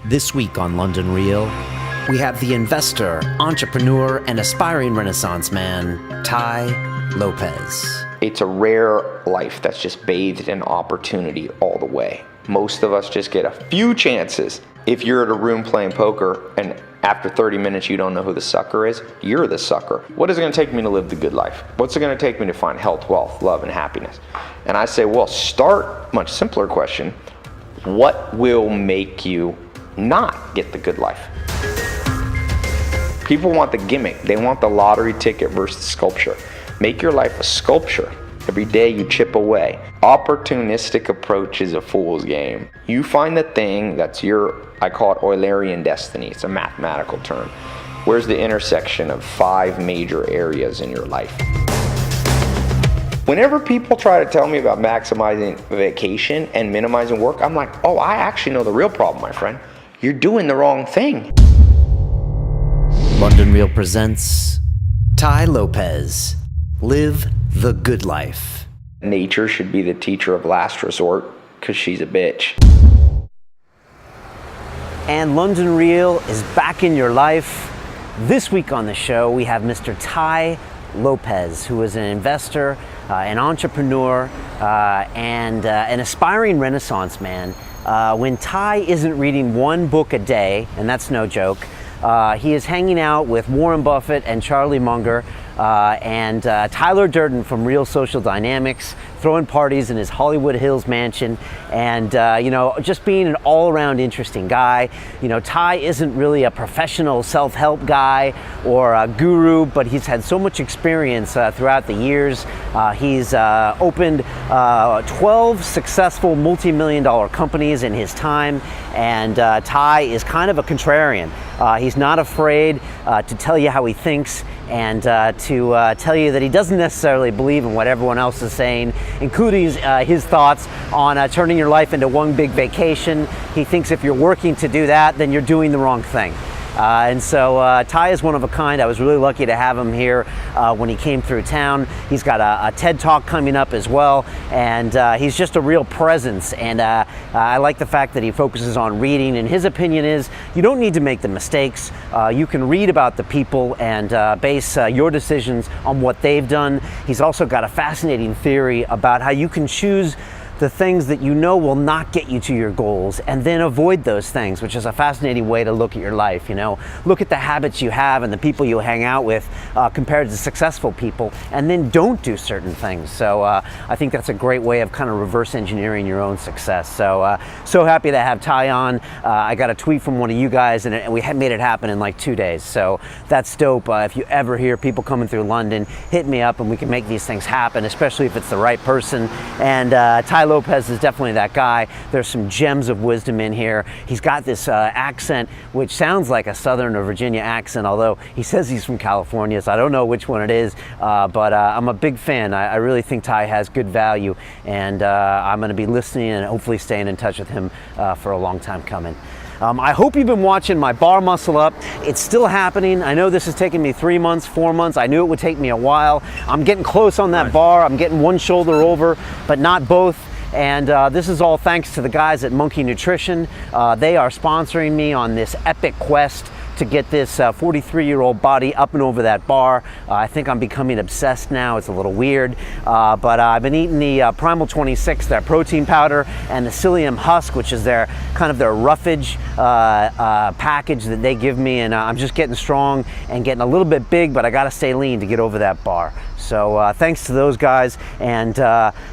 This week on London Real, we have the investor, entrepreneur, and aspiring Renaissance man, Tai Lopez. It's a rare life that's just bathed in opportunity all the way. Most of us just get a few chances. If you're at a room playing poker and after 30 minutes you don't know who the sucker is, you're the sucker. What is it going to take me to live the good life? What's it going to take me to find health, wealth, love, and happiness? And I say, well, start, much simpler question, what will make you not get the good life? People want the gimmick. They want the lottery ticket versus sculpture. Make your life a sculpture. Every day you chip away. Opportunistic approach is a fool's game. You find the thing that's your, I call it Eulerian destiny. It's a mathematical term. Where's the intersection of 5 major areas in your life? Whenever people try to tell me about maximizing vacation and minimizing work, I'm like, oh, I actually know the real problem, my friend. You're doing the wrong thing. London Real presents Tai Lopez, Live the Good Life. Nature should be the teacher of last resort because she's a bitch. And London Real is back in your life. This week on the show, we have Mr. Tai Lopez, who is an investor, an entrepreneur, and an aspiring Renaissance man. When Tai isn't reading one book a day, and that's no joke, he is hanging out with Warren Buffett and Charlie Munger and Tyler Durden from Real Social Dynamics, throwing parties in his Hollywood Hills mansion, and just being an all-around interesting guy. Tai isn't really a professional self-help guy or a guru, but he's had so much experience throughout the years. He's opened 12 successful multi-million-dollar companies in his time, and Tai is kind of a contrarian. He's not afraid to tell you how he thinks and to tell you that he doesn't necessarily believe in what everyone else is saying, including his thoughts on turning your life into one big vacation. He thinks if you're working to do that, then you're doing the wrong thing. And so Tai is one of a kind. I was really lucky to have him here when he came through town. He's got a TED Talk coming up as well, and he's just a real presence. And I like the fact that he focuses on reading, and his opinion is you don't need to make the mistakes. You can read about the people and base your decisions on what they've done. He's also got a fascinating theory about how you can choose the things that you know will not get you to your goals, and then avoid those things, which is a fascinating way to look at your life. Look at the habits you have and the people you hang out with compared to successful people, and then don't do certain things. So I think that's a great way of kind of reverse engineering your own success. So happy to have Tai on. I got a tweet from one of you guys, and we had made it happen in like 2 days. So that's dope. If you ever hear people coming through London, hit me up and we can make these things happen, especially if it's the right person. And Tai Lopez is definitely that guy. There's some gems of wisdom in here. He's got this accent which sounds like a Southern or Virginia accent, although he says he's from California, so I don't know which one it is, but I'm a big fan. I really think Tai has good value, and I'm going to be listening and hopefully staying in touch with him for a long time coming. I hope you've been watching my bar muscle up. It's still happening. I know this has taken me 3 months, 4 months. I knew it would take me a while. I'm getting close on that bar. I'm getting one shoulder over, but not both. And this is all thanks to the guys at Monkey Nutrition. They are sponsoring me on this epic quest to get this 43-year-old body up and over that bar. I think I'm becoming obsessed now. It's a little weird, but I've been eating the Primal 26, their protein powder, and the psyllium husk, which is their kind of their roughage package that they give me, and I'm just getting strong and getting a little bit big, but I gotta stay lean to get over that bar. So thanks to those guys, and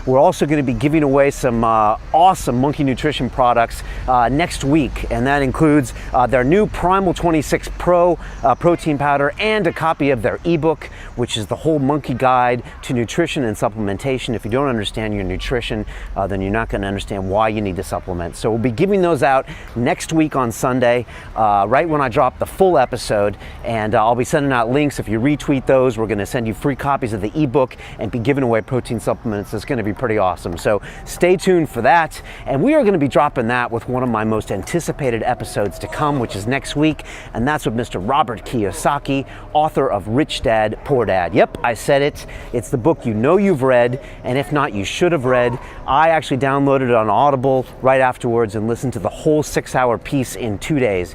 we're also going to be giving away some awesome Monkey Nutrition products next week, and that includes their new Primal 26 Pro protein powder and a copy of their ebook, which is the whole monkey guide to nutrition and supplementation. If you don't understand your nutrition, then you're not going to understand why you need to supplement. So we'll be giving those out next week on Sunday, right when I drop the full episode, and I'll be sending out links. If you retweet those, we're going to send you free copies of the ebook and be giving away protein supplements. It's going to be pretty awesome. So stay tuned for that. And we are going to be dropping that with one of my most anticipated episodes to come, which is next week. And that's with Mr. Robert Kiyosaki, author of Rich Dad, Poor Dad. Yep, I said it. It's the book you know you've read, and if not, you should have read. I actually downloaded it on Audible right afterwards and listened to the whole 6-hour piece in 2 days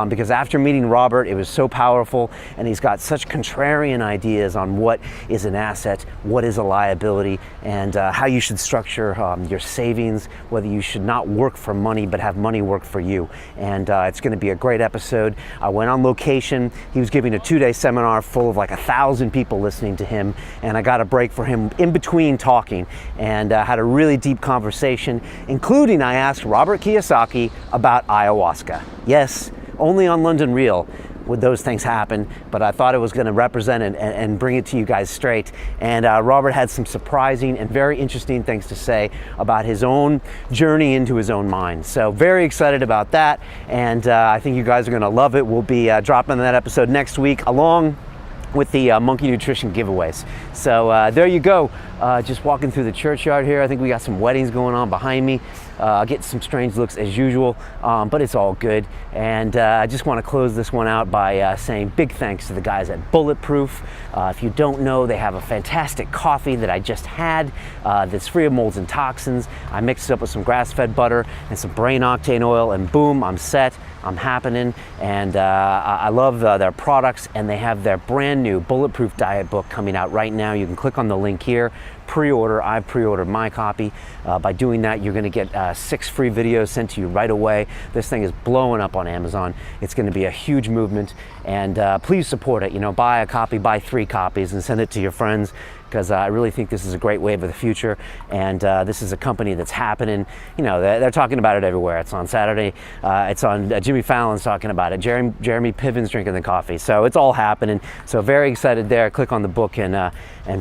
because after meeting Robert, it was so powerful, and he's got such contrarian ideas on what is an asset, what is a liability, and how you should structure your savings, whether you should not work for money but have money work for you. And it's going to be a great episode. I went on location. He was giving a 2-day seminar full of like 1,000 people listening to him, and I got a break for him in between talking and had a really deep conversation, including I asked Robert Kiyosaki about ayahuasca. Yes, only on London Real would those things happen, but I thought it was going to represent and bring it to you guys straight. And Robert had some surprising and very interesting things to say about his own journey into his own mind. So very excited about that, and I think you guys are going to love it. We'll be dropping that episode next week along with the Monkey Nutrition giveaways. So there you go. Just walking through the churchyard here. I think we got some weddings going on behind me. I'll get some strange looks as usual, but it's all good. And I just want to close this one out by saying big thanks to the guys at Bulletproof. If you don't know, they have a fantastic coffee that I just had that's free of molds and toxins. I mixed it up with some grass-fed butter and some brain octane oil, and boom, I'm set. I'm happening, and I love their products, and they have their brand new Bulletproof Diet book coming out right now. You can click on the link here, pre-order. I've pre-ordered my copy. By doing that, you're going to get 6 free videos sent to you right away. This thing is blowing up on Amazon. It's going to be a huge movement, and please support it. You know, buy a copy, buy 3 copies, and send it to your friends, because I really think this is a great wave of the future, and this is a company that's happening. You know, they're talking about it everywhere. It's on Saturday. It's on Jimmy Fallon's talking about it. Jeremy Piven's drinking the coffee. So it's all happening. So very excited there. Click on the book and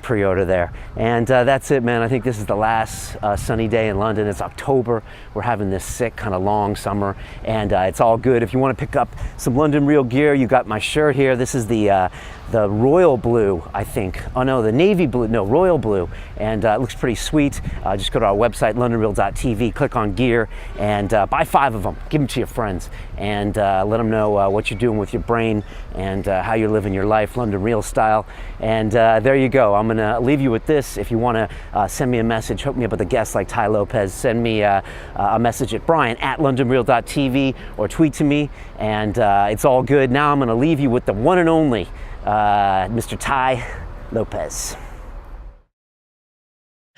pre-order there. And that's it, man. I think this is the last sunny day in London. It's October. We're having this sick, kind of long summer, and it's all good. If you want to pick up some London Real gear, you got my shirt here. This is the royal blue, I think. Oh no, the navy blue, no, royal blue. And it looks pretty sweet. Just go to our website, londonreal.tv, click on gear, and buy 5 of them. Give them to your friends, and let them know what you're doing with your brain and how you're living your life, London Real style. And there you go. I'm gonna leave you with this. If you wanna send me a message, hook me up with a guest like Tai Lopez, send me a message at brian@londonreal.tv or tweet to me, and it's all good. Now I'm gonna leave you with the one and only Mr. Tai Lopez.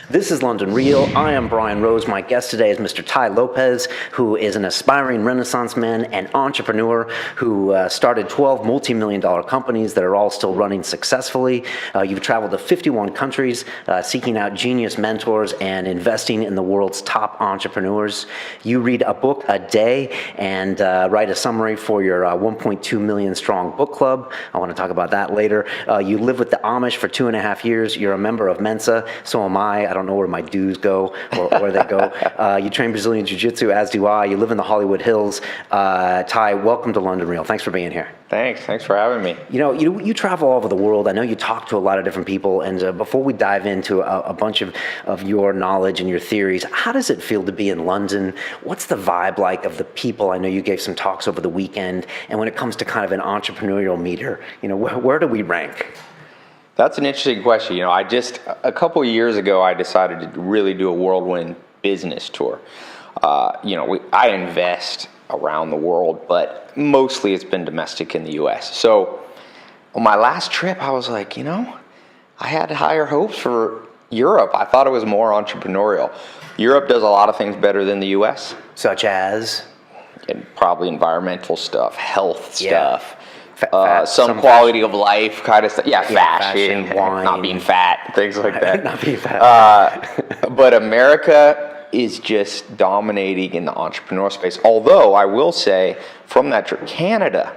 This is London Real. I am Brian Rose. My guest today is Mr. Tai Lopez, who is an aspiring Renaissance man and entrepreneur who started 12 multi-million-dollar companies that are all still running successfully. You've traveled to 51 countries, seeking out genius mentors and investing in the world's top entrepreneurs. You read a book a day and write a summary for your 1.2 million strong book club. I want to talk about that later. You live with the Amish for 2.5 years. You're a member of Mensa. So am I. I don't know where my dues go or where they go. You train Brazilian Jiu-Jitsu, as do I. You live in the Hollywood Hills. Tai, welcome to London Real. Thanks for being here. Thanks for having me. You know, you travel all over the world. I know you talk to a lot of different people. And before we dive into a bunch of your knowledge and your theories, how does it feel to be in London? What's the vibe like of the people? I know you gave some talks over the weekend. And when it comes to kind of an entrepreneurial meter, you know, where do we rank? That's an interesting question. You know, a couple of years ago, I decided to really do a whirlwind business tour. I invest around the world, but mostly it's been domestic in the U.S. So on my last trip, I was like, I had higher hopes for Europe. I thought it was more entrepreneurial. Europe does a lot of things better than the U.S. Such as? And probably environmental stuff, health stuff. Some quality of life kind of stuff. Yeah, fashion, wine, not being fat, things like that. Not being fat. But America is just dominating in the entrepreneurial space. Although I will say, from that trip, Canada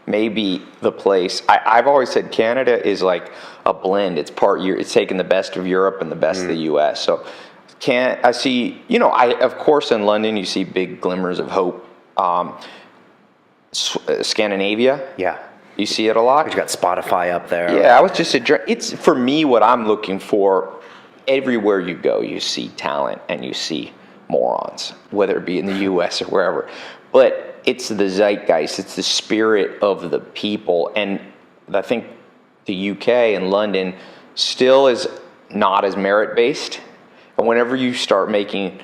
may be the place. I've always said Canada is like a blend. It's it's taking the best of Europe and the best of the U.S. So I see, of course in London you see big glimmers of hope. Scandinavia, You see it a lot? You got Spotify up there. Yeah, I was just it's for me what I'm looking for. Everywhere you go, you see talent and you see morons, whether it be in the U.S. or wherever. But it's the zeitgeist, it's the spirit of the people, and I think the U.K. and London still is not as merit-based. And whenever you start making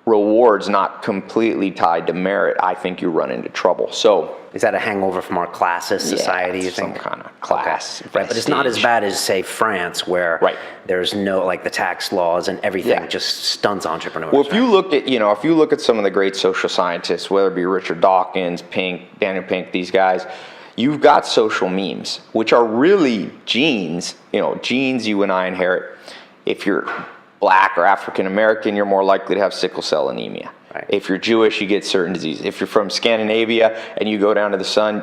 rewards not completely tied to merit, I think you run into trouble. So is that a hangover from our classist society, you think? Some kind of class. Okay. Right, but it's not as bad as, say, France, where there's no, like, the tax laws and everything just stunts entrepreneurs. Well, if you look at some of the great social scientists, whether it be Richard Dawkins, Daniel Pink, these guys, you've got social memes, which are really genes, genes you and I inherit. If you're Black or African American, you're more likely to have sickle cell anemia. Right. If you're Jewish, you get certain diseases. If you're from Scandinavia and you go down to the sun,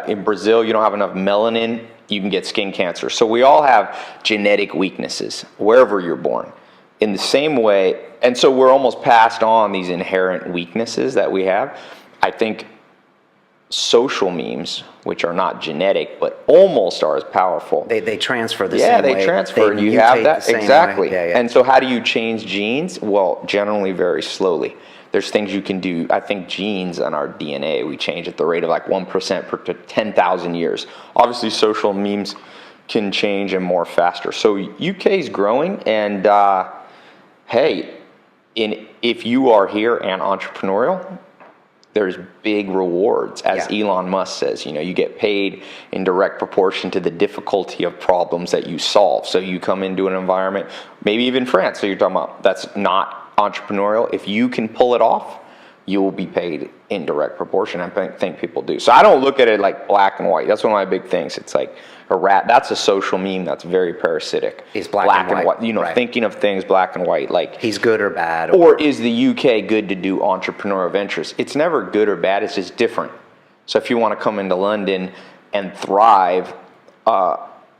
in Brazil, you don't have enough melanin, you can get skin cancer. So we all have genetic weaknesses wherever you're born. In the same way, and so we're almost passed on these inherent weaknesses that we have. I think social memes, which are not genetic, but almost are as powerful. They transfer the same way. Yeah, they transfer, and you have that. Exactly. Yeah. And so how do you change genes? Well, generally very slowly. There's things you can do. I think genes on our DNA, we change at the rate of like 1% per 10,000 years. Obviously, social memes can change and more faster. So UK is growing, and if you are here and entrepreneurial, there's big rewards, as Elon Musk says. You get paid in direct proportion to the difficulty of problems that you solve. So you come into an environment, maybe even France, so you're talking about, that's not entrepreneurial. If you can pull it off, you will be paid in direct proportion. I think people do. So I don't look at it like black and white. That's one of my big things. It's like that's a social meme that's very parasitic. He's black and white. Thinking of things black and white, like he's good or bad. Or is the UK good to do entrepreneurial ventures? It's never good or bad. It's just different. So if you want to come into London and thrive,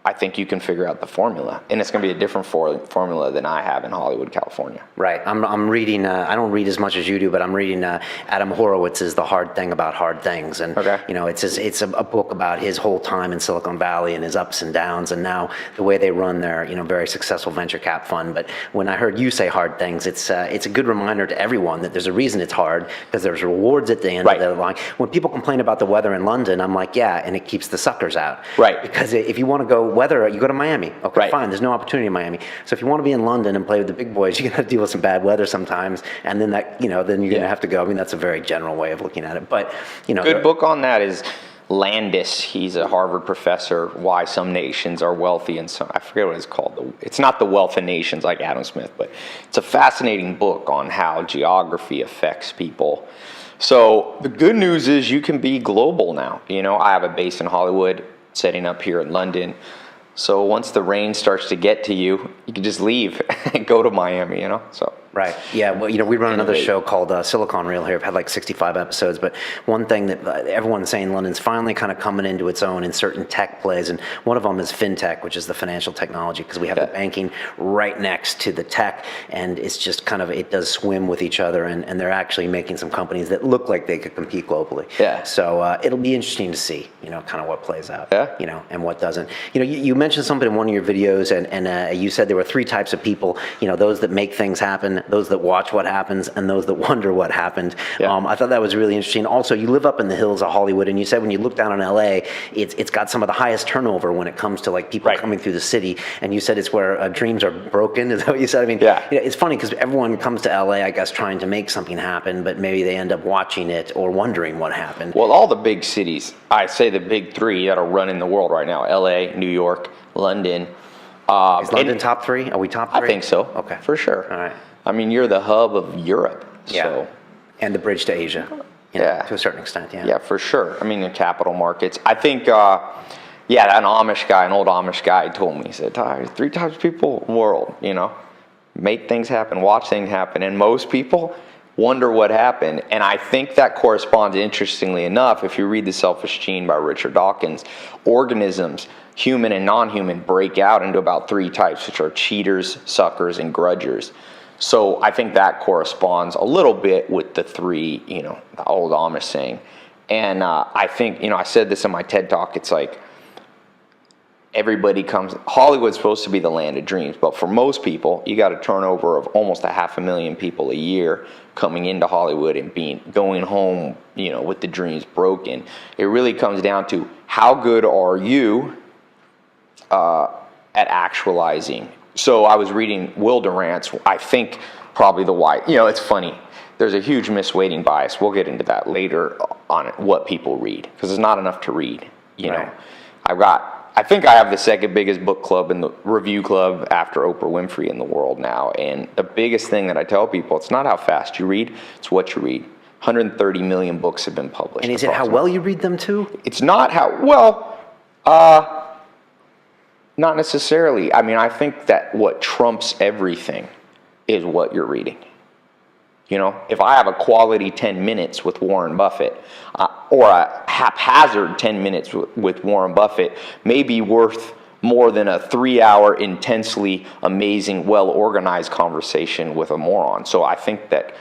I think you can figure out the formula, and it's going to be a different formula than I have in Hollywood, California. Right. I'm reading. I don't read as much as you do, but I'm reading Adam Horowitz's "The Hard Thing About Hard Things," and it's a book about his whole time in Silicon Valley and his ups and downs, and now the way they run their very successful venture cap fund. But when I heard you say hard things, it's a good reminder to everyone that there's a reason it's hard, because there's rewards at the end of the line. When people complain about the weather in London, I'm like, and it keeps the suckers out. Right. Because if you want to go weather, you go to Miami. Okay, fine. There's no opportunity in Miami. So if you want to be in London and play with the big boys, you're going to deal with some bad weather sometimes, and then then you're going to have to go. I mean, that's a very general way of looking at it. But good book on that is Landis. He's a Harvard professor. Why some nations are wealthy and some, I forget what it's called. It's not The Wealth of Nations like Adam Smith, but it's a fascinating book on how geography affects people. So the good news is you can be global now. I have a base in Hollywood, setting up here in London. So once the rain starts to get to you, you can just leave and go to Miami, so. Right. Yeah. Well, we run another show called Silicon Reel here. I've had like 65 episodes, but one thing that everyone's saying, London's finally kind of coming into its own in certain tech plays, and one of them is fintech, which is the financial technology, because we have the banking right next to the tech, and it's just it does swim with each other, and they're actually making some companies that look like they could compete globally. Yeah. So it'll be interesting to see, kind of what plays out, and what doesn't. You mentioned something in one of your videos, and you said there were 3 types of people, those that make things happen, those that watch what happens, and those that wonder what happened. I thought that was really interesting. Also, you live up in the hills of Hollywood, and you said when you look down on LA, it's got some of the highest turnover when it comes to people coming through the city, and you said it's where dreams are broken. Is that what you said? I mean, it's funny because everyone comes to LA, I guess, trying to make something happen, but maybe they end up watching it or wondering what happened. Well, all the big cities, I say the big 3 that are running the world right now, LA, New York, London. Is London top 3? Are we top 3? I think so. Okay. For sure. All right. I mean, you're the hub of Europe. Yeah. So. And the bridge to Asia. To a certain extent, Yeah, for sure. I mean, the capital markets. I think, an old Amish guy told me, he said, Tai, 3 types of people in the world, make things happen, watch things happen. And most people wonder what happened. And I think that corresponds, interestingly enough, if you read The Selfish Gene by Richard Dawkins, organisms, human and non-human, break out into about 3 types, which are cheaters, suckers, and grudgers. So I think that corresponds a little bit with the 3, the old Amish saying. And I think, I said this in my TED Talk, it's like Hollywood's supposed to be the land of dreams, but for most people, you got a turnover of almost 500,000 people a year coming into Hollywood and going home, with the dreams broken. It really comes down to how good are you at actualizing. So I was reading Will Durant's, I think probably the why. It's funny. There's a huge misweighting bias. We'll get into that later on what people read, because it's not enough to read. Right. I think I have the second biggest book club in the review club after Oprah Winfrey in the world now. And the biggest thing that I tell people, it's not how fast you read, it's what you read. 130 million books have been published. And is it how well you read them too? It's not how, not necessarily. I mean, I think that what trumps everything is what you're reading. If I have a quality 10 minutes with Warren Buffett, or a haphazard 10 minutes with Warren Buffett, may be worth more than a 3-hour intensely amazing, well-organized conversation with a moron. So I think that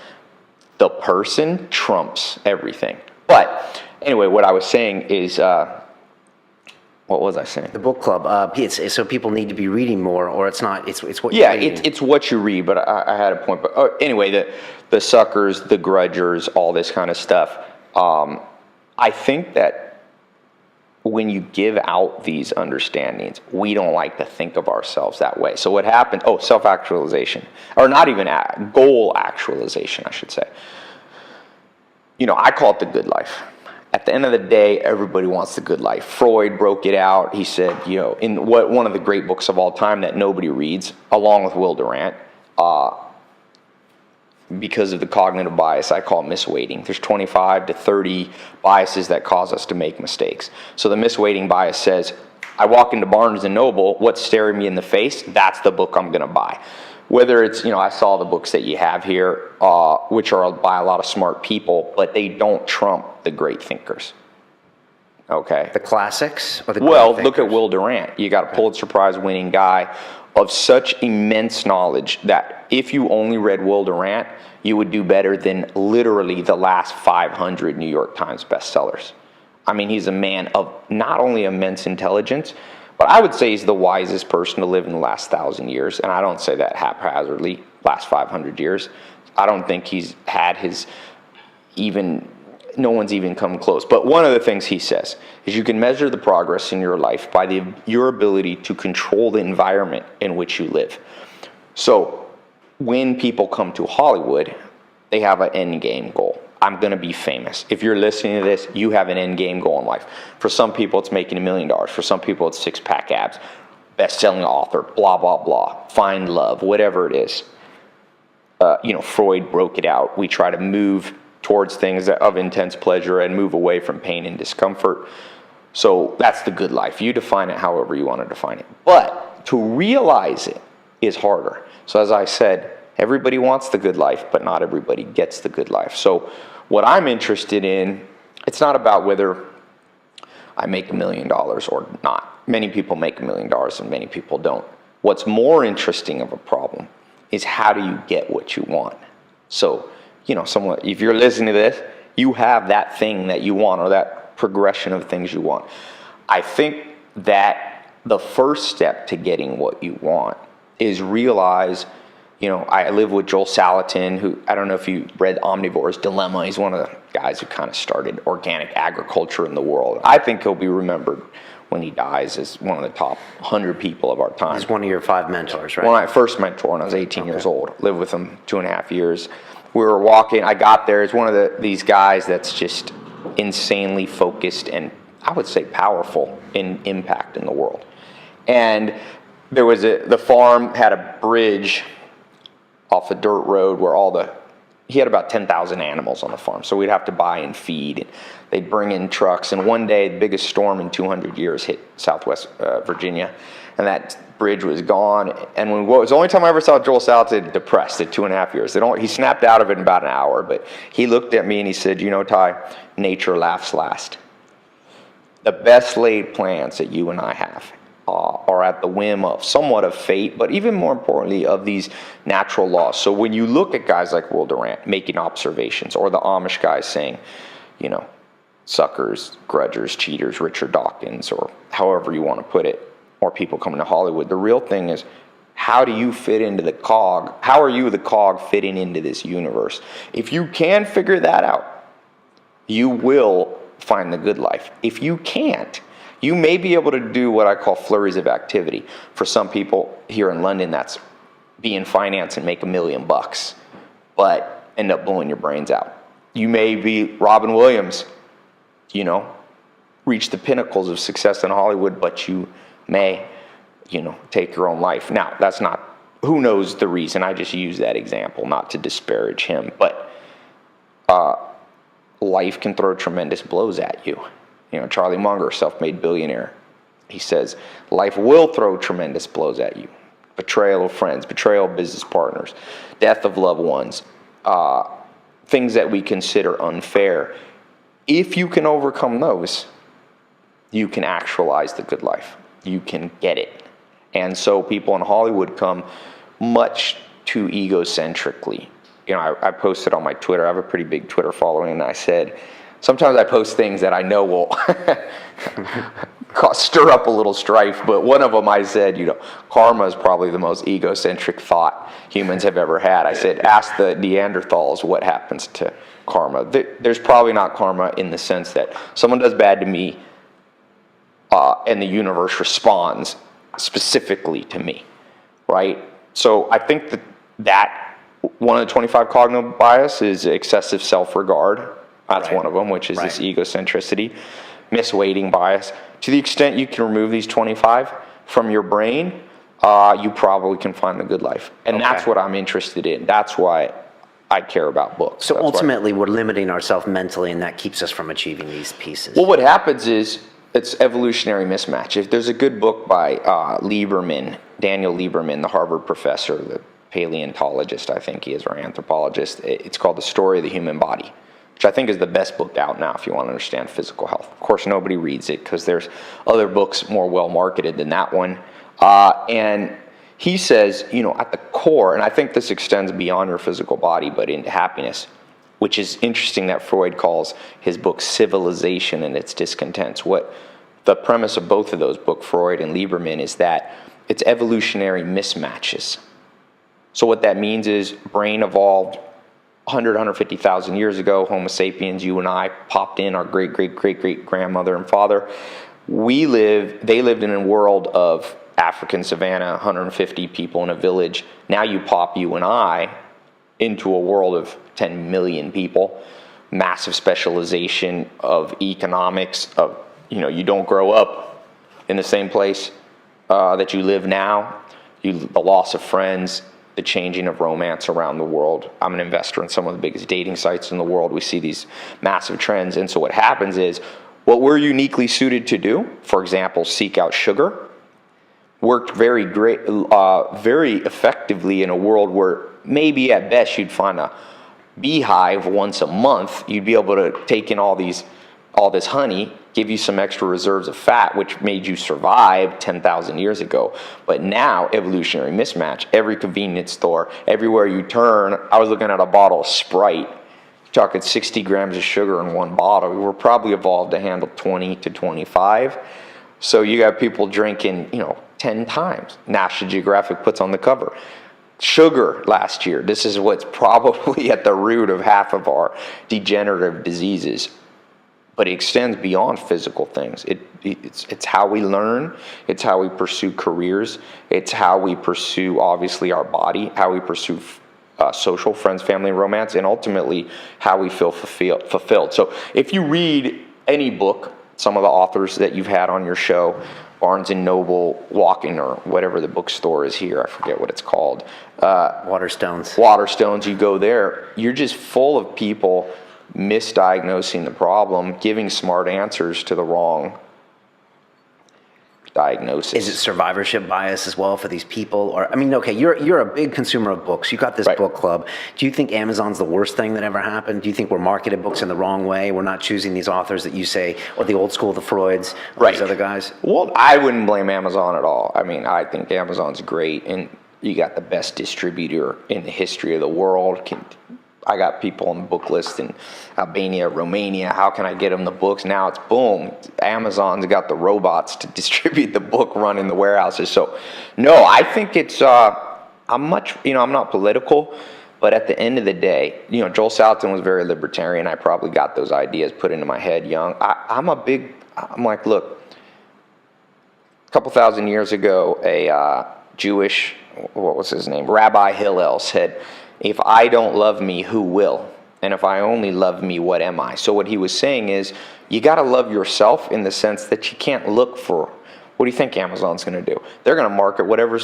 the person trumps everything. But anyway, what I was saying is, what was I saying? The book club. It's so people need to be reading more, or it's not. It's what. Yeah, you're reading. it's what you read. But I had a point. But anyway, the suckers, the grudgers, all this kind of stuff. I think that when you give out these understandings, we don't like to think of ourselves that way. So what happened? Oh, self-actualization, or not even goal actualization, I should say. I call it the good life. At the end of the day, everybody wants the good life. Freud broke it out. He said, in one of the great books of all time that nobody reads, along with Will Durant, because of the cognitive bias, I call it misweighting. There's 25 to 30 biases that cause us to make mistakes. So the misweighting bias says, I walk into Barnes & Noble, what's staring me in the face? That's the book I'm going to buy. Whether it's, I saw the books that you have here, which are by a lot of smart people, but they don't trump the great thinkers. Okay? The classics? Or the Look at Will Durant. You got a Pulitzer Prize winning guy of such immense knowledge that if you only read Will Durant, you would do better than literally the last 500 New York Times bestsellers. I mean, he's a man of not only immense intelligence, but I would say he's the wisest person to live in the last 1,000 years. And I don't say that haphazardly, last 500 years. I don't think he's had no one's even come close. But one of the things he says is you can measure the progress in your life by your ability to control the environment in which you live. So when people come to Hollywood, they have an end game goal. I'm going to be famous. If you're listening to this, you have an end game goal in life. For some people, it's making $1 million. For some people, it's 6-pack abs, best-selling author, blah, blah, blah, find love, whatever it is. Freud broke it out. We try to move towards things of intense pleasure and move away from pain and discomfort. So that's the good life. You define it however you want to define it. But to realize it is harder. So as I said, everybody wants the good life, but not everybody gets the good life. So what I'm interested in, it's not about whether I make $1 million or not. Many people make $1 million and many people don't. What's more interesting of a problem is how do you get what you want? So, if you're listening to this, you have that thing that you want or that progression of things you want. I think that the first step to getting what you want is realize, I live with Joel Salatin, who, I don't know if you read Omnivore's Dilemma. He's one of the guys who kind of started organic agriculture in the world. I think he'll be remembered when he dies as one of the top 100 people of our time. He's one of your 5 mentors, right? When I first mentor when I was 18 years old. Lived with him 2.5 years. We were walking, I got there, he's one of these guys that's just insanely focused and I would say powerful in impact in the world. And there was the farm had a bridge off a dirt road where he had about 10,000 animals on the farm, so we'd have to buy and feed. And they'd bring in trucks, and one day the biggest storm in 200 years hit Southwest Virginia, and that bridge was gone. And it was the only time I ever saw Joel Salatin depressed at 2.5 years. He snapped out of it in about an hour, but he looked at me and he said, Ty, nature laughs last. The best laid plans that you and I have are at the whim of somewhat of fate, but even more importantly of these natural laws. So when you look at guys like Will Durant making observations, or the Amish guys saying, suckers, grudgers, cheaters, Richard Dawkins, or however you want to put it, or people coming to Hollywood. The real thing is, how do you fit into the cog? How are you the cog fitting into this universe? If you can figure that out, you will find the good life. If you can't, you may be able to do what I call flurries of activity. For some people here in London, that's be in finance and make $1 million, but end up blowing your brains out. You may be Robin Williams, reach the pinnacles of success in Hollywood, but you may, take your own life. Now, that's not, who knows the reason. I just use that example not to disparage him, but life can throw tremendous blows at you. Charlie Munger, self-made billionaire, he says, life will throw tremendous blows at you. Betrayal of friends, betrayal of business partners, death of loved ones, things that we consider unfair. If you can overcome those, you can actualize the good life. You can get it. And so people in Hollywood come much too egocentrically. I posted on my Twitter, I have a pretty big Twitter following, and I said, sometimes I post things that I know will stir up a little strife, but one of them I said, karma is probably the most egocentric thought humans have ever had. I said, ask the Neanderthals what happens to karma. There's probably not karma in the sense that someone does bad to me and the universe responds specifically to me, right? So I think that one of the 25 cognitive bias is excessive self-regard. That's one of them, which is this egocentricity, misweighting bias. To the extent you can remove these 25 from your brain, you probably can find the good life. And that's what I'm interested in. That's why I care about books. So ultimately, we're limiting ourselves mentally, and that keeps us from achieving these pieces. Well, what happens is it's evolutionary mismatch. If there's a good book by Daniel Lieberman, the Harvard professor, the paleontologist, I think he is, or anthropologist, it's called The Story of the Human Body, which I think is the best book out now if you want to understand physical health. Of course, nobody reads it because there's other books more well-marketed than that one. And he says, at the core, and I think this extends beyond your physical body, but into happiness, which is interesting that Freud calls his book Civilization and Its Discontents. What the premise of both of those books, Freud and Lieberman, is that it's evolutionary mismatches. So what that means is brain evolved 150,000 years ago, Homo sapiens, you and I, popped in, our great-great-great-great-grandmother and father. They lived in a world of African savanna, 150 people in a village. Now you pop you and I into a world of 10 million people, massive specialization of economics, of, you don't grow up in the same place that you live now, the loss of friends, the changing of romance around the world. I'm an investor in some of the biggest dating sites in the world. We see these massive trends. And so what happens is what we're uniquely suited to do, for example, seek out sugar, worked very effectively in a world where maybe at best you'd find a beehive once a month. You'd be able to take in all this honey, give you some extra reserves of fat, which made you survive 10,000 years ago. But now, evolutionary mismatch, every convenience store, everywhere you turn, I was looking at a bottle of Sprite, talking 60 grams of sugar in one bottle. We were probably evolved to handle 20 to 25. So you got people drinking, 10 times. National Geographic puts on the cover. Sugar last year. This is what's probably at the root of half of our degenerative diseases. But it extends beyond physical things. It's how we learn. It's how we pursue careers. It's how we pursue, obviously, our body, how we pursue social, friends, family, and romance, and ultimately how we feel fulfilled. So if you read any book, some of the authors that you've had on your show, Barnes & Noble, Walking, or whatever the bookstore is here, I forget what it's called. Waterstones, you go there, you're just full of people misdiagnosing the problem, giving smart answers to the wrong diagnosis. Is it survivorship bias as well for these people? Or you're a big consumer of books. You got this book club. Do you think Amazon's the worst thing that ever happened? Do you think we're marketed books in the wrong way? We're not choosing these authors that you say, or the old school, the Freuds, or these other guys? Well, I wouldn't blame Amazon at all. I think Amazon's great, and you got the best distributor in the history of the world. I got people on the book list in Albania, Romania. How can I get them the books? Now it's boom. Amazon's got the robots to distribute the book running the warehouses. So, no, I think it's, I'm not political, but at the end of the day, Joel Salatin was very libertarian. I probably got those ideas put into my head young. I'm like, look, a couple thousand years ago, a Jewish, what was his name? Rabbi Hillel said, if I don't love me, who will? And if I only love me, what am I? So what he was saying is, you got to love yourself in the sense that you can't look for, what do you think Amazon's going to do? They're going to market whatever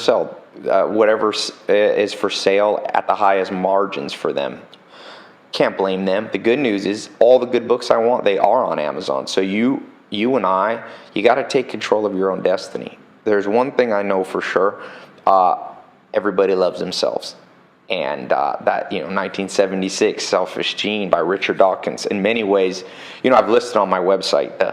is for sale at the highest margins for them. Can't blame them. The good news is all the good books I want, they are on Amazon. So you and I, you got to take control of your own destiny. There's one thing I know for sure, everybody loves themselves. And that 1976, Selfish Gene by Richard Dawkins. In many ways, I've listed on my website the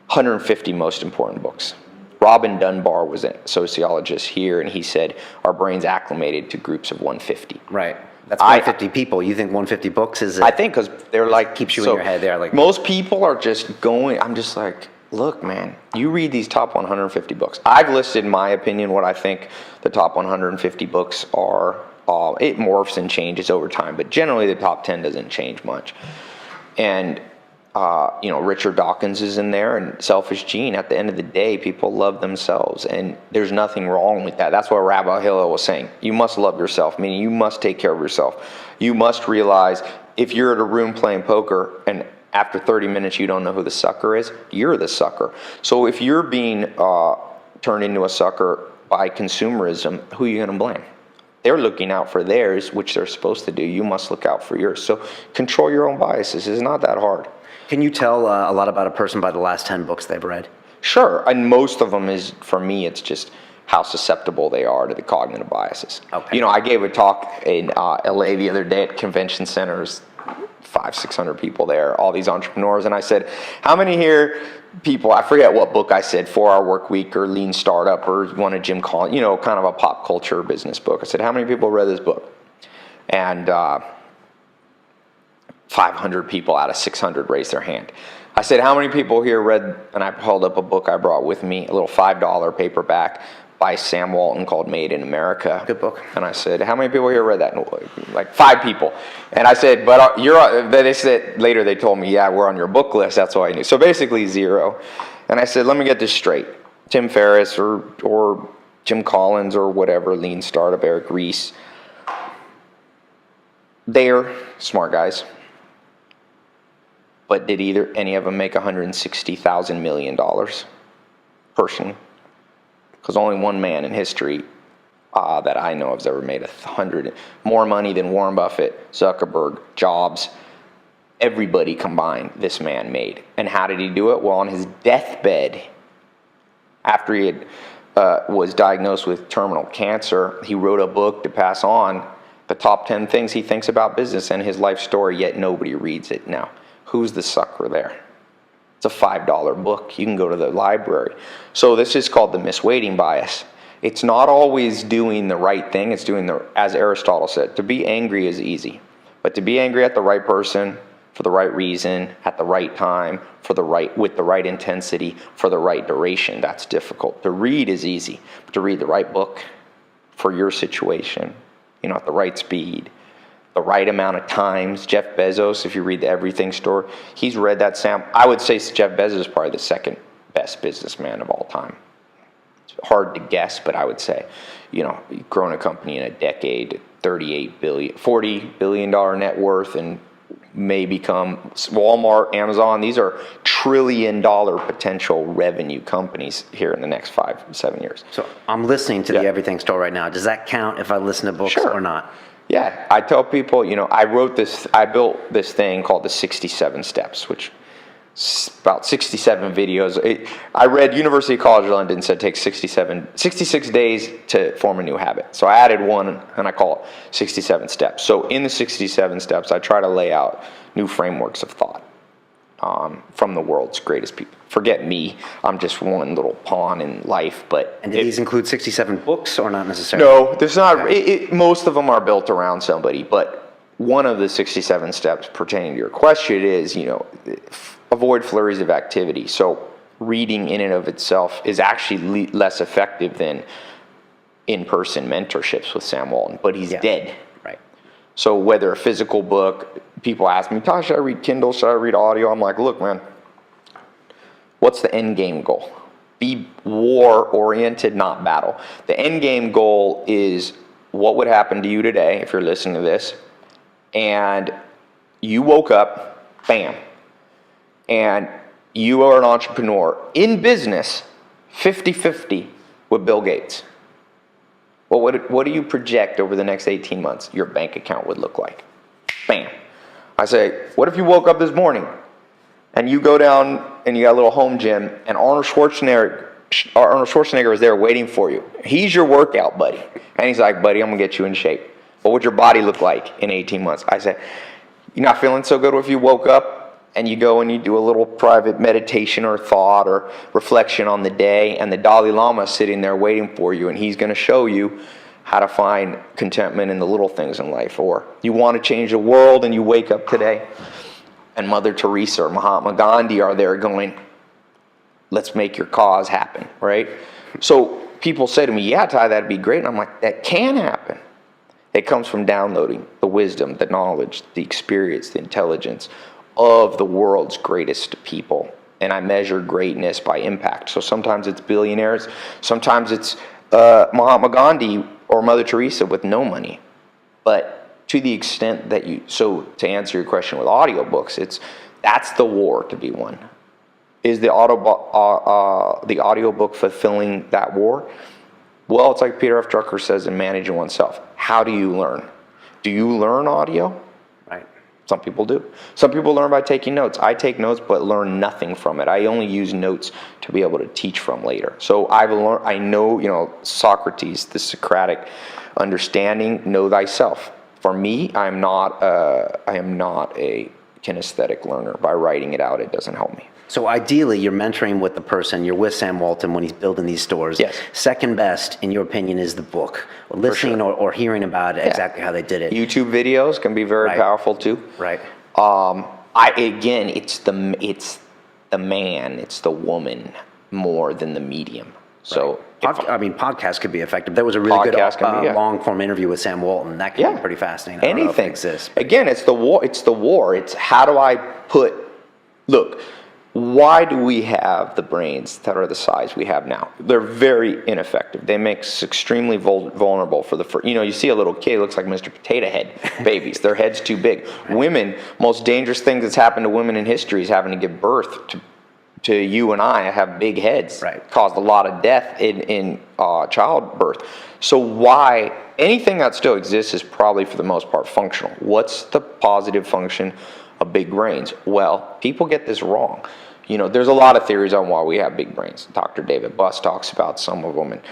150 most important books. Robin Dunbar was a sociologist here, and he said our brains acclimated to groups of 150. Right. That's 150 people. You think 150 books is? I think because they're like keeps you in your head. They're like most people are just going. I'm just like, look, man, you read these top 150 books. I've listed, in my opinion, what I think the top 150 books are. It morphs and changes over time, but generally the top 10 doesn't change much. And, Richard Dawkins is in there, and Selfish Gene. At the end of the day, people love themselves, and there's nothing wrong with that. That's what Rabbi Hillel was saying. You must love yourself, meaning you must take care of yourself. You must realize if you're at a room playing poker and after 30 minutes you don't know who the sucker is, you're the sucker. So if you're being turned into a sucker by consumerism, who are you going to blame? They're looking out for theirs, which they're supposed to do. You must look out for yours. So control your own biases. It's not that hard. Can you tell a lot about a person by the last 10 books they've read? Sure. And most of them is, for me, it's just how susceptible they are to the cognitive biases. Okay. I gave a talk in LA the other day at convention centers, 500-600 people there, all these entrepreneurs. And I said, how many here people, I forget what book I said, 4-Hour Work Week or Lean Startup or one of Jim Collins, kind of a pop culture business book. I said, how many people read this book? And 500 people out of 600 raised their hand. I said, how many people here read, and I held up a book I brought with me, a little $5 paperback by Sam Walton called Made in America. Good book. And I said, how many people here read that? Like 5 people. And I said, but they said, later they told me, yeah, we're on your book list. That's all I knew. So basically 0. And I said, let me get this straight. Tim Ferriss or Jim Collins or whatever, Lean Startup, Eric Ries, they're smart guys. But did any of them make $160,000 million personally? Because only one man in history that I know of has ever made more money than Warren Buffett, Zuckerberg, Jobs, everybody combined. This man made. And how did he do it? Well, on his deathbed, after he was diagnosed with terminal cancer, he wrote a book to pass on the top 10 things he thinks about business and his life story. Yet nobody reads it now. Who's the sucker there? It's a $5 book. You can go to the library. So this is called the misweighting bias. It's not always doing the right thing. It's doing as Aristotle said, to be angry is easy. But to be angry at the right person, for the right reason, at the right time, with the right intensity, for the right duration, that's difficult. To read is easy. But to read the right book for your situation, at the right speed, the right amount of times. Jeff Bezos, if you read the Everything Store, he's read that I would say Jeff Bezos is probably the second best businessman of all time. It's hard to guess, but I would say, you've grown a company in a decade, $40 billion net worth, and may become Walmart, Amazon. These are $1 trillion potential revenue companies here in the next 5-7 years. So I'm listening to the Everything Store right now. Does that count if I listen to books or not? Yeah, I tell people, I built this thing called the 67 Steps, which is about 67 videos. I read University College London said it takes 66 days to form a new habit. So I added one, and I call it 67 Steps. So in the 67 Steps, I try to lay out new frameworks of thought from the world's greatest people. Forget me, I'm just one little pawn in life. And do these include 67 books or not necessarily? No, there's not. Most of them are built around somebody, but one of the 67 steps pertaining to your question is, avoid flurries of activity. So reading in and of itself is actually less effective than in-person mentorships with Sam Walton, but he's dead. Right. So whether a physical book, people ask me, "Tosh, should I read Kindle? Should I read audio?" I'm like, look, man, what's the end game goal? Be war-oriented, not battle. The end game goal is what would happen to you today if you're listening to this, and you woke up, bam, and you are an entrepreneur in business, 50-50 with Bill Gates. Well, what do you project over the next 18 months your bank account would look like? Bam. I say, what if you woke up this morning and you go down and you got a little home gym and Arnold Schwarzenegger is there waiting for you. He's your workout buddy. And he's like, buddy, I'm going to get you in shape. What would your body look like in 18 months? I say, you're not feeling so good if you woke up and you go and you do a little private meditation or thought or reflection on the day, and the Dalai Lama is sitting there waiting for you, and he's going to show you how to find contentment in the little things in life. Or you want to change the world and you wake up today and Mother Teresa or Mahatma Gandhi are there going, let's make your cause happen, right? So people say to me, yeah, Ty, that'd be great. And I'm like, that can happen. It comes from downloading the wisdom, the knowledge, the experience, the intelligence of the world's greatest people. And I measure greatness by impact. So sometimes it's billionaires, sometimes it's Mahatma Gandhi or Mother Teresa with no money. But to the extent that so to answer your question with audiobooks, that's the war to be won. Is the audiobook fulfilling that war? Well, it's like Peter F. Drucker says in Managing Oneself. How do you learn? Do you learn audio? Right. Some people do. Some people learn by taking notes. I take notes but learn nothing from it. I only use notes to be able to teach from later. So I know, Socrates, the Socratic understanding, know thyself. For me, I am not a kinesthetic learner. By writing it out, it doesn't help me. So ideally, you're mentoring with the person, you're with Sam Walton when he's building these stores. Yes. Second best, in your opinion, is the book. Or listening or hearing about exactly how they did it. YouTube videos can be very powerful too. Right. It's the man, it's the woman more than the medium. So podcasts could be effective. There was a really good long form interview with Sam Walton. That could be pretty fascinating. Anything exists. Again, it's the war. It's how do I look. Why do we have the brains that are the size we have now? They're very ineffective. They make us extremely vulnerable for you see a little kid, looks like Mr. Potato Head babies. Their head's too big. Women, most dangerous thing that's happened to women in history is having to give birth to you and I have big heads. Right. Caused a lot of death in childbirth. So why anything that still exists is probably for the most part functional. What's the positive function of big brains? Well, people get this wrong. There's a lot of theories on why we have big brains. Dr. David Buss talks about some of them, and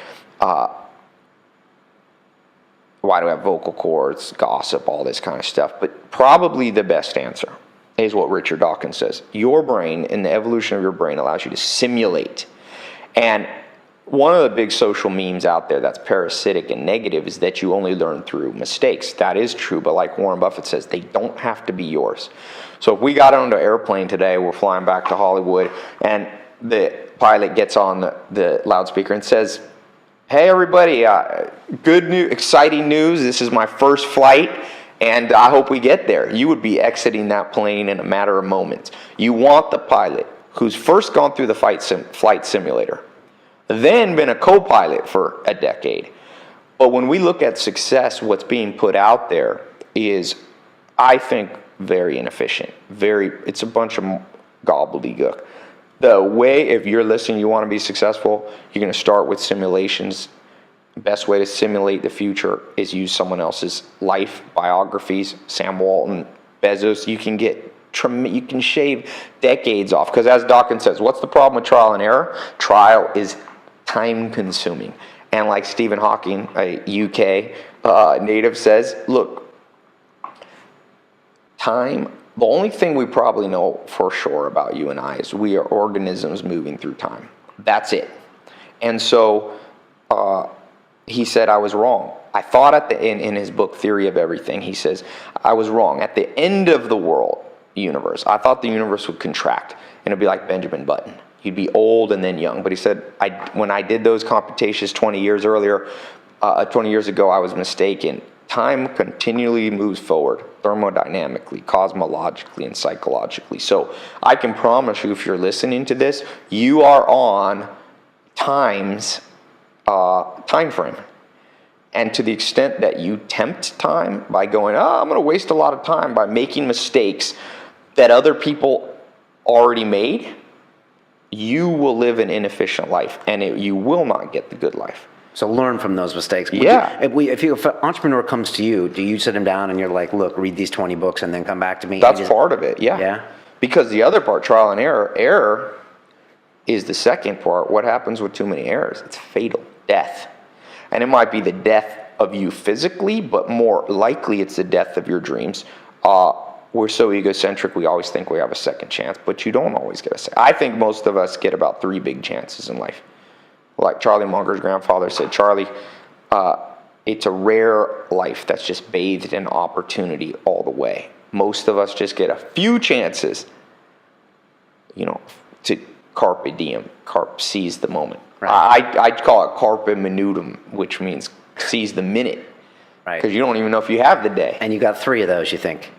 why do we have vocal cords, gossip, all this kind of stuff. But probably the best answer is what Richard Dawkins says. Your brain and the evolution of your brain allows you to simulate. And one of the big social memes out there that's parasitic and negative is that you only learn through mistakes. That is true, but like Warren Buffett says, they don't have to be yours. So if we got on an airplane today, we're flying back to Hollywood, and the pilot gets on the loudspeaker and says, hey everybody, good news, exciting news, this is my first flight, and I hope we get there. You would be exiting that plane in a matter of moments. You want the pilot who's first gone through the flight simulator, then been a co-pilot for a decade. But when we look at success, what's being put out there is, I think, very inefficient. It's a bunch of gobbledygook. The way, if you're listening, you want to be successful, you're going to start with simulations. The best way to simulate the future is use someone else's life, biographies, Sam Walton, Bezos. You can shave decades off. Because as Dawkins says, what's the problem with trial and error? Trial is time consuming. And like Stephen Hawking, a UK native, says, look, time, the only thing we probably know for sure about you and I is we are organisms moving through time. That's it. And so he said I was wrong. I thought in his book Theory of Everything, he says, I was wrong. At the end of the universe, I thought the universe would contract and it'd be like Benjamin Button. You'd be old and then young. But he said, when I did those computations 20 years ago, I was mistaken. Time continually moves forward, thermodynamically, cosmologically, and psychologically. So I can promise you, if you're listening to this, you are on time's time frame. And to the extent that you tempt time by going, I'm going to waste a lot of time by making mistakes that other people already made, you will live an inefficient life, and you will not get the good life. So learn from those mistakes. Yeah. If an entrepreneur comes to you, do you sit him down and you're like, look, read these 20 books and then come back to me? That's part of it, yeah. Yeah. Because the other part, trial and error is the second part. What happens with too many errors? It's fatal, death. And it might be the death of you physically, but more likely it's the death of your dreams. We're so egocentric, we always think we have a second chance, but you don't always get a second. I think most of us get about 3 big chances in life. Like Charlie Munger's grandfather said, Charlie, it's a rare life that's just bathed in opportunity all the way. Most of us just get a few chances, to carpe diem, seize the moment. Right. I call it carpe minutum, which means seize the minute. Right. Because you don't even know if you have the day. And you got 3 of those, you think?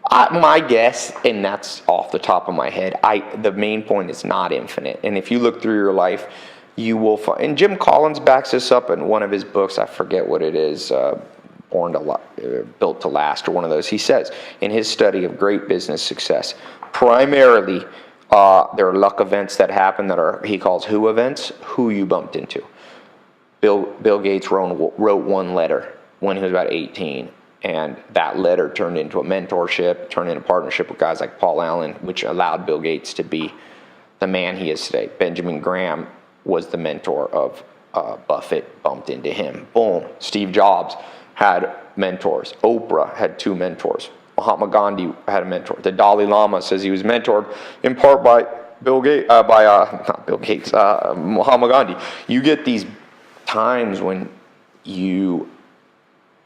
My guess, and that's off the top of my head, the main point is not infinite. And if you look through your life, you will find, and Jim Collins backs this up in one of his books, I forget what it is, Built to Last, or one of those. He says, in his study of great business success, primarily there are luck events that happen that he calls who events, who you bumped into. Bill Gates wrote one letter when he was about 18. And that letter turned into a mentorship, turned into a partnership with guys like Paul Allen, which allowed Bill Gates to be the man he is today. Benjamin Graham was the mentor of Buffett, bumped into him. Boom. Steve Jobs had mentors. Oprah had 2 mentors. Mahatma Gandhi had a mentor. The Dalai Lama says he was mentored in part by Mahatma Gandhi. You get these times when you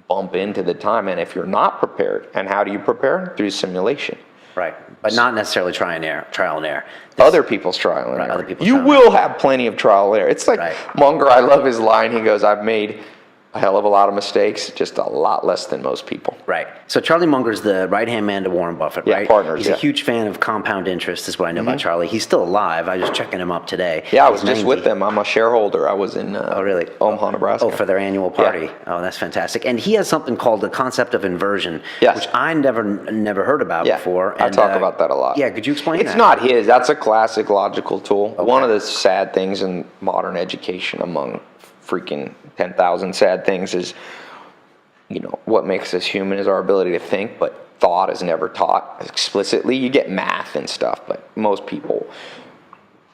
bump into the time, and if you're not prepared, and how do you prepare? Through simulation. Right, but not necessarily trial and error. Other people's trial and error. Other people's you trial will have plenty of trial and error. It's like Munger, I love his line. He goes, I've made a hell of a lot of mistakes, just a lot less than most people. Right. So Charlie Munger's the right-hand man to Warren Buffett, right? Yeah, partners. He's a huge fan of compound interest, is what I know about Charlie. He's still alive. I was checking him up today. Yeah, I was just with them. I'm a shareholder. I was in Omaha, Nebraska. Oh, for their annual party. Yeah. Oh, that's fantastic. And he has something called the concept of inversion, yes. which I never heard about before. And, I talk about that a lot. Yeah, could you explain that? It's not his. That's a classic logical tool. Okay. One of the sad things in modern education, among freaking 10,000 sad things, is what makes us human is our ability to think, but thought is never taught explicitly. You get math and stuff, but most people,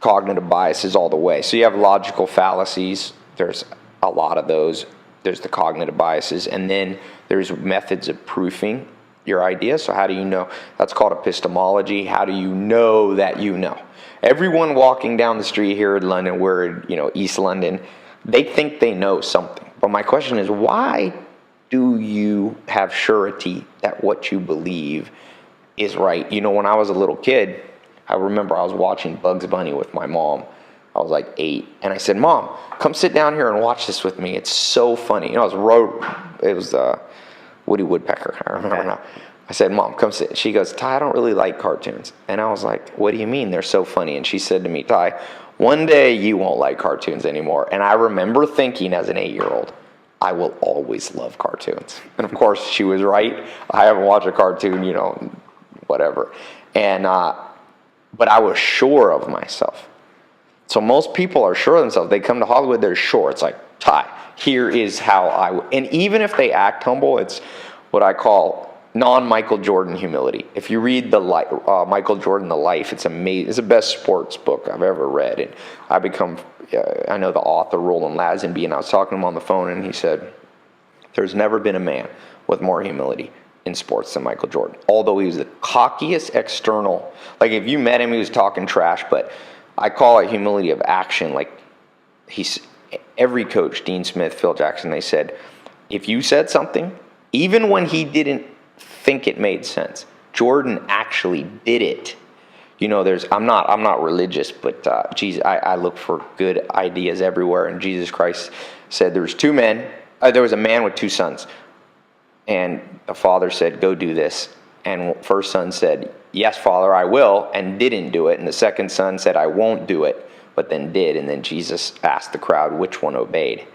cognitive biases all the way. So you have logical fallacies. There's a lot of those. There's the cognitive biases, and then there's methods of proofing your ideas. So how do you know? That's called epistemology. How do you know that you know? Everyone walking down the street here in London, we're in East London, they think they know something. But my question is, why do you have surety that what you believe is right? When I was a little kid, I remember I was watching Bugs Bunny with my mom. I was like 8, and I said, Mom, come sit down here and watch this with me. It's so funny. It was Woody Woodpecker. I remember now. I said, Mom, come sit. She goes, Ty, I don't really like cartoons. And I was like, what do you mean? They're so funny. And she said to me, Ty, one day you won't like cartoons anymore. And I remember thinking as an 8-year-old, I will always love cartoons. And of course, she was right. I haven't watched a cartoon, whatever. And, but I was sure of myself. So most people are sure of themselves. They come to Hollywood, they're sure. It's like, Ty, here is how and even if they act humble, it's what I call non-Michael Jordan humility. If you read Michael Jordan, The Life, it's amazing. It's the best sports book I've ever read. And I know the author, Roland Lazenby, and I was talking to him on the phone, and he said, there's never been a man with more humility in sports than Michael Jordan. Although he was the cockiest external, like if you met him, he was talking trash, but I call it humility of action. Like every coach, Dean Smith, Phil Jackson, they said, if you said something, even when he didn't think it made sense, Jordan actually did it. You know, I'm not religious, but Jesus, I look for good ideas everywhere. And Jesus Christ said there was two men. There was a man with two sons, and the father said, "Go do this." And first son said, "Yes, Father, I will," and didn't do it. And the second son said, "I won't do it," but then did. And then Jesus asked the crowd which one obeyed.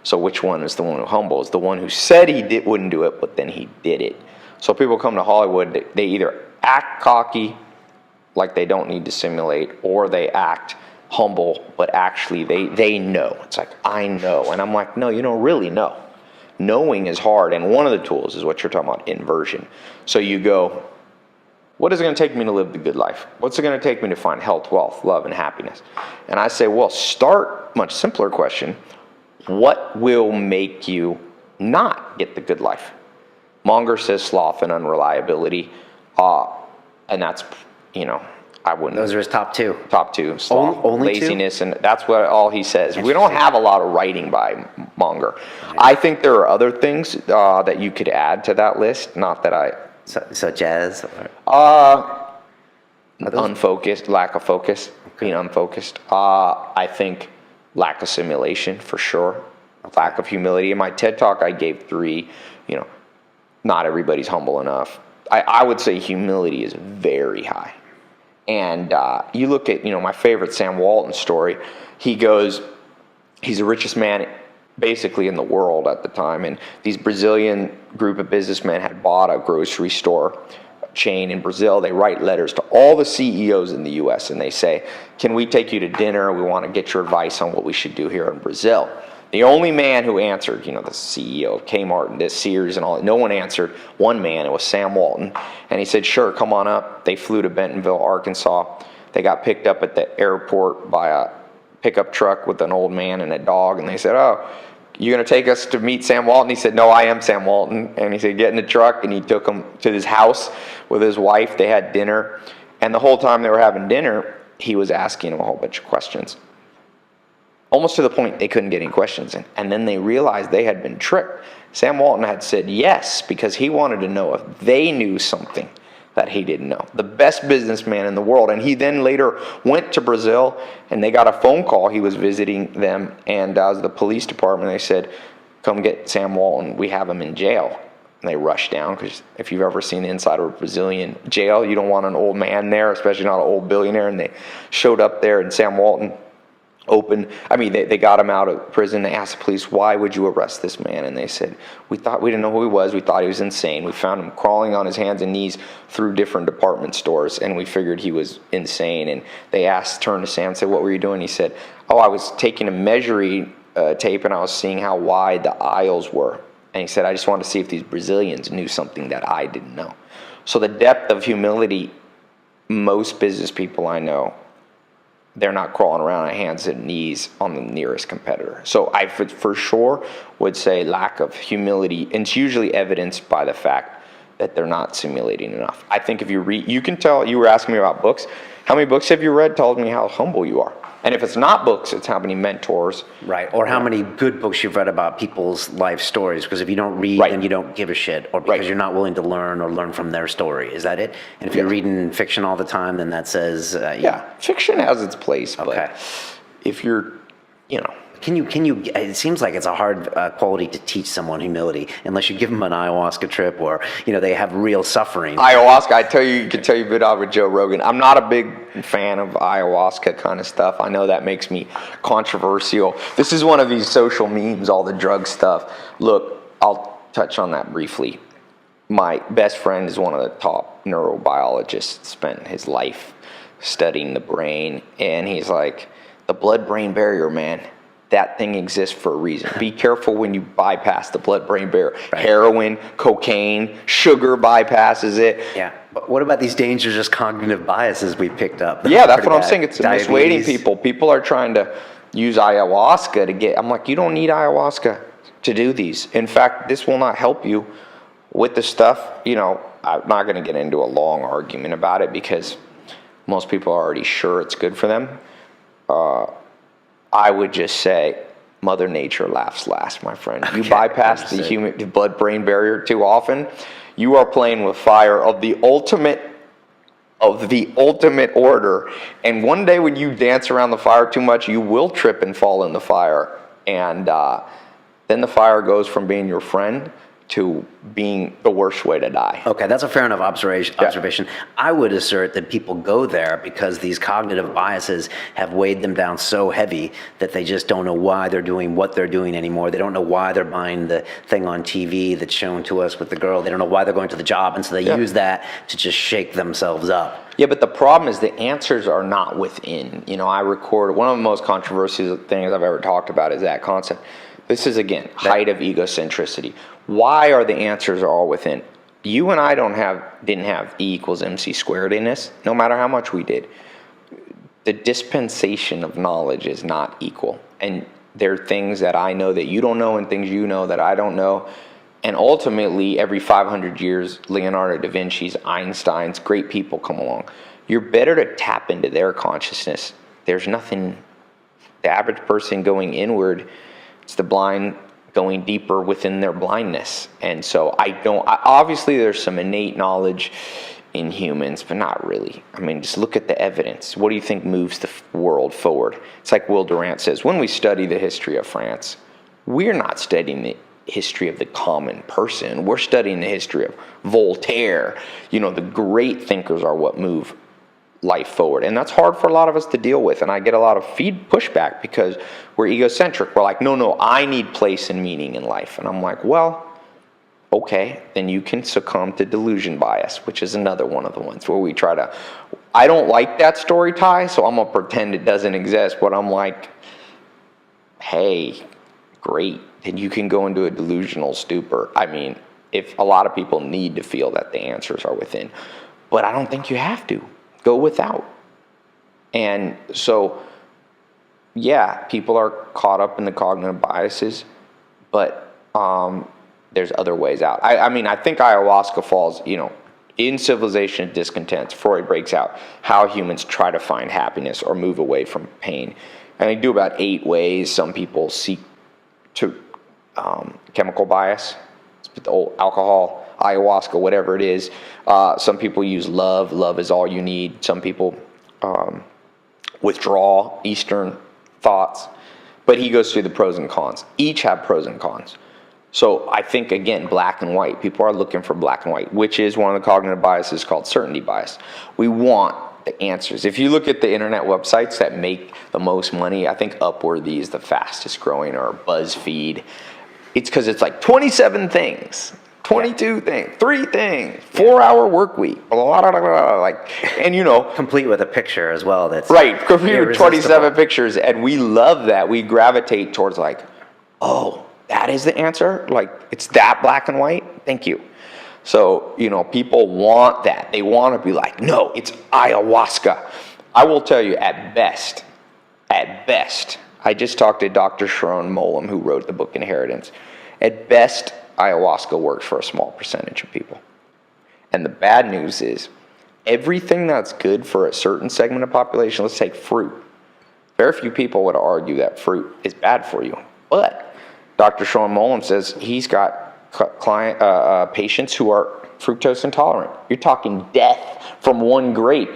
So which one is the one who humbles? The one who said he wouldn't do it, but then he did it. So people come to Hollywood, they either act cocky, like they don't need to simulate, or they act humble, but actually they know. It's like, I know. And I'm like, no, you don't really know. Knowing is hard, and one of the tools is what you're talking about, inversion. So you go, what is it going to take me to live the good life? What's it going to take me to find health, wealth, love, and happiness? And I say, well, start, much simpler question, what will make you not get the good life? Monger says sloth and unreliability, and that's, I wouldn't. Those are his top two. Top two, sloth, only laziness, two? and that's what all he says. We don't have a lot of writing by Monger. Right. I think there are other things that you could add to that list. Not that I... Such as? Unfocused, lack of focus, being unfocused. I think lack of simulation, for sure. Lack of humility. In my TED Talk, I gave 3, not everybody's humble enough. I would say humility is very high. And you look at, my favorite Sam Walton story. He goes, he's the richest man basically in the world at the time. And these Brazilian group of businessmen had bought a grocery store chain in Brazil. They write letters to all the CEOs in the U.S. and they say, can we take you to dinner? We want to get your advice on what we should do here in Brazil. The only man who answered, the CEO of Kmart and this Sears and all, no one answered. One man, it was Sam Walton. And he said, sure, come on up. They flew to Bentonville, Arkansas. They got picked up at the airport by a pickup truck with an old man and a dog. And they said, oh, you going to take us to meet Sam Walton? He said, no, I am Sam Walton. And he said, get in the truck. And he took him to his house with his wife. They had dinner. And the whole time they were having dinner, he was asking him a whole bunch of questions. Almost to the point they couldn't get any questions in. And then they realized they had been tricked. Sam Walton had said yes because he wanted to know if they knew something that he didn't know. The best businessman in the world. And he then later went to Brazil and they got a phone call. He was visiting them and the police department, they said, come get Sam Walton. We have him in jail. And they rushed down because if you've ever seen the inside of a Brazilian jail, you don't want an old man there, especially not an old billionaire. And they showed up there and Sam Walton they got him out of prison. They asked the police, why would you arrest this man? And they said, we didn't know who he was. We thought he was insane. We found him crawling on his hands and knees through different department stores, and we figured he was insane. And they turned to Sam and said, what were you doing? He said, I was taking a measuring tape, and I was seeing how wide the aisles were. And he said, I just wanted to see if these Brazilians knew something that I didn't know. So the depth of humility, most business people I know, they're not crawling around on hands and knees on the nearest competitor. So I for sure would say lack of humility, and it's usually evidenced by the fact that they're not simulating enough. I think if you read, you can tell, you were asking me about books. How many books have you read tells me how humble you are. And if it's not books, it's how many mentors. Right, or how many good books you've read about people's life stories. Because if you don't read, then you don't give a shit. Or because you're not willing to learn from their story. Is that it? And if you're reading fiction all the time, then that says... fiction has its place. But if you're, Can you? It seems like it's a hard quality to teach someone humility unless you give them an ayahuasca trip or they have real suffering. Ayahuasca, I can tell you a bit out with Joe Rogan. I'm not a big fan of ayahuasca kind of stuff. I know that makes me controversial. This is one of these social memes, all the drug stuff. Look, I'll touch on that briefly. My best friend is one of the top neurobiologists. Spent his life studying the brain, and he's like, the blood-brain barrier, man. That thing exists for a reason. Be careful when you bypass the blood-brain barrier. Right. Heroin, cocaine, sugar bypasses it. Yeah, but what about these dangerous cognitive biases we picked up? Yeah, that's what I'm saying. It's misleading people. People are trying to use ayahuasca to get... I'm like, you don't need ayahuasca to do these. In fact, this will not help you with the stuff. I'm not going to get into a long argument about it because most people are already sure it's good for them. I would just say Mother Nature laughs last, my friend. You bypass the human blood-brain barrier too often, you are playing with fire of the ultimate order. And one day when you dance around the fire too much, you will trip and fall in the fire. And then the fire goes from being your friend to being the worst way to die. Okay, that's a fair enough observation. I would assert that people go there because these cognitive biases have weighed them down so heavy that they just don't know why they're doing what they're doing anymore. They don't know why they're buying the thing on TV that's shown to us with the girl. They don't know why they're going to the job, and so they use that to just shake themselves up. Yeah, but the problem is the answers are not within. I record one of the most controversial things I've ever talked about is that concept. This is, again, height of egocentricity. Why are the answers all within? You and I didn't have E equals MC squared in us, no matter how much we did. The dispensation of knowledge is not equal. And there are things that I know that you don't know and things you know that I don't know. And ultimately, every 500 years, Leonardo da Vinci's, Einstein's, great people come along. You're better to tap into their consciousness. There's nothing, the average person going inward, it's the blind going deeper within their blindness. And so obviously there's some innate knowledge in humans, but not really. I mean, just look at the evidence. What do you think moves the world forward? It's like Will Durant says, when we study the history of France, we're not studying the history of the common person. We're studying the history of Voltaire. The great thinkers are what move life forward. And that's hard for a lot of us to deal with. And I get a lot of pushback because we're egocentric. We're like, no, I need place and meaning in life. And I'm like, well, okay, then you can succumb to delusion bias, which is another one of the ones where we try to, I don't like that story, Tai, so I'm going to pretend it doesn't exist. But I'm like, hey, great. Then you can go into a delusional stupor. I mean, if a lot of people need to feel that the answers are within, but I don't think you have to. Go without. And so, yeah, people are caught up in the cognitive biases, but there's other ways out. I mean, I think ayahuasca falls, in Civilization of Discontents, Freud breaks out how humans try to find happiness or move away from pain. And they do about 8 ways. Some people seek to chemical bias, the old alcohol, ayahuasca, whatever it is. Some people use love. Love is all you need. Some people withdraw Eastern thoughts. But he goes through the pros and cons. Each have pros and cons. So I think, again, black and white. People are looking for black and white, which is one of the cognitive biases called certainty bias. We want the answers. If you look at the internet websites that make the most money, I think Upworthy is the fastest growing, or BuzzFeed. It's because it's like 27 things. 22 things, 3 things, 4-hour work week, blah, blah, blah, blah, like, and complete with a picture as well. That's right, complete with 27 pictures, and we love that. We gravitate towards like, oh, that is the answer. Like, it's that black and white. Thank you. So people want that. They want to be like, no, it's ayahuasca. I will tell you, at best, I just talked to Dr. Sharon Molam, who wrote the book Inheritance. At best, ayahuasca works for a small percentage of people. And the bad news is, everything that's good for a certain segment of population, let's take fruit. Very few people would argue that fruit is bad for you. But Dr. Sharon Molam says he's got patients who are fructose intolerant. You're talking death from one grape.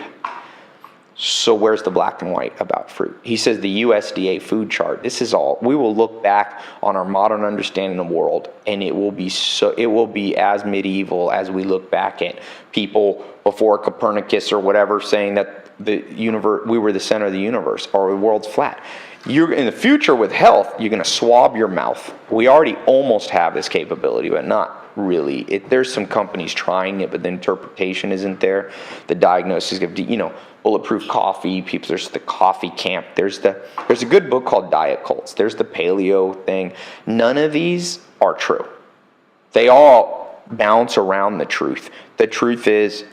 So where's the black and white about fruit? He says the USDA food chart. This is all. We will look back on our modern understanding of the world, and it will be as medieval as we look back at people before Copernicus or whatever saying that we were the center of the universe, or the world's flat. You're in the future with health, you're going to swab your mouth. We already almost have this capability, but not really. There's some companies trying it, but the interpretation isn't there. The diagnosis of, bulletproof coffee. People, there's the coffee camp. There's a good book called Diet Cults. There's the paleo thing. None of these are true. They all bounce around the truth. The truth is,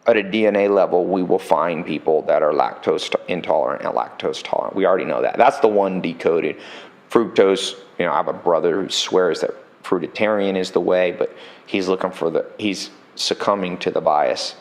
at a DNA level, we will find people that are lactose intolerant and lactose tolerant. We already know that. That's the one decoded. Fructose, I have a brother who swears that fruitarian is the way, but he's succumbing to the bias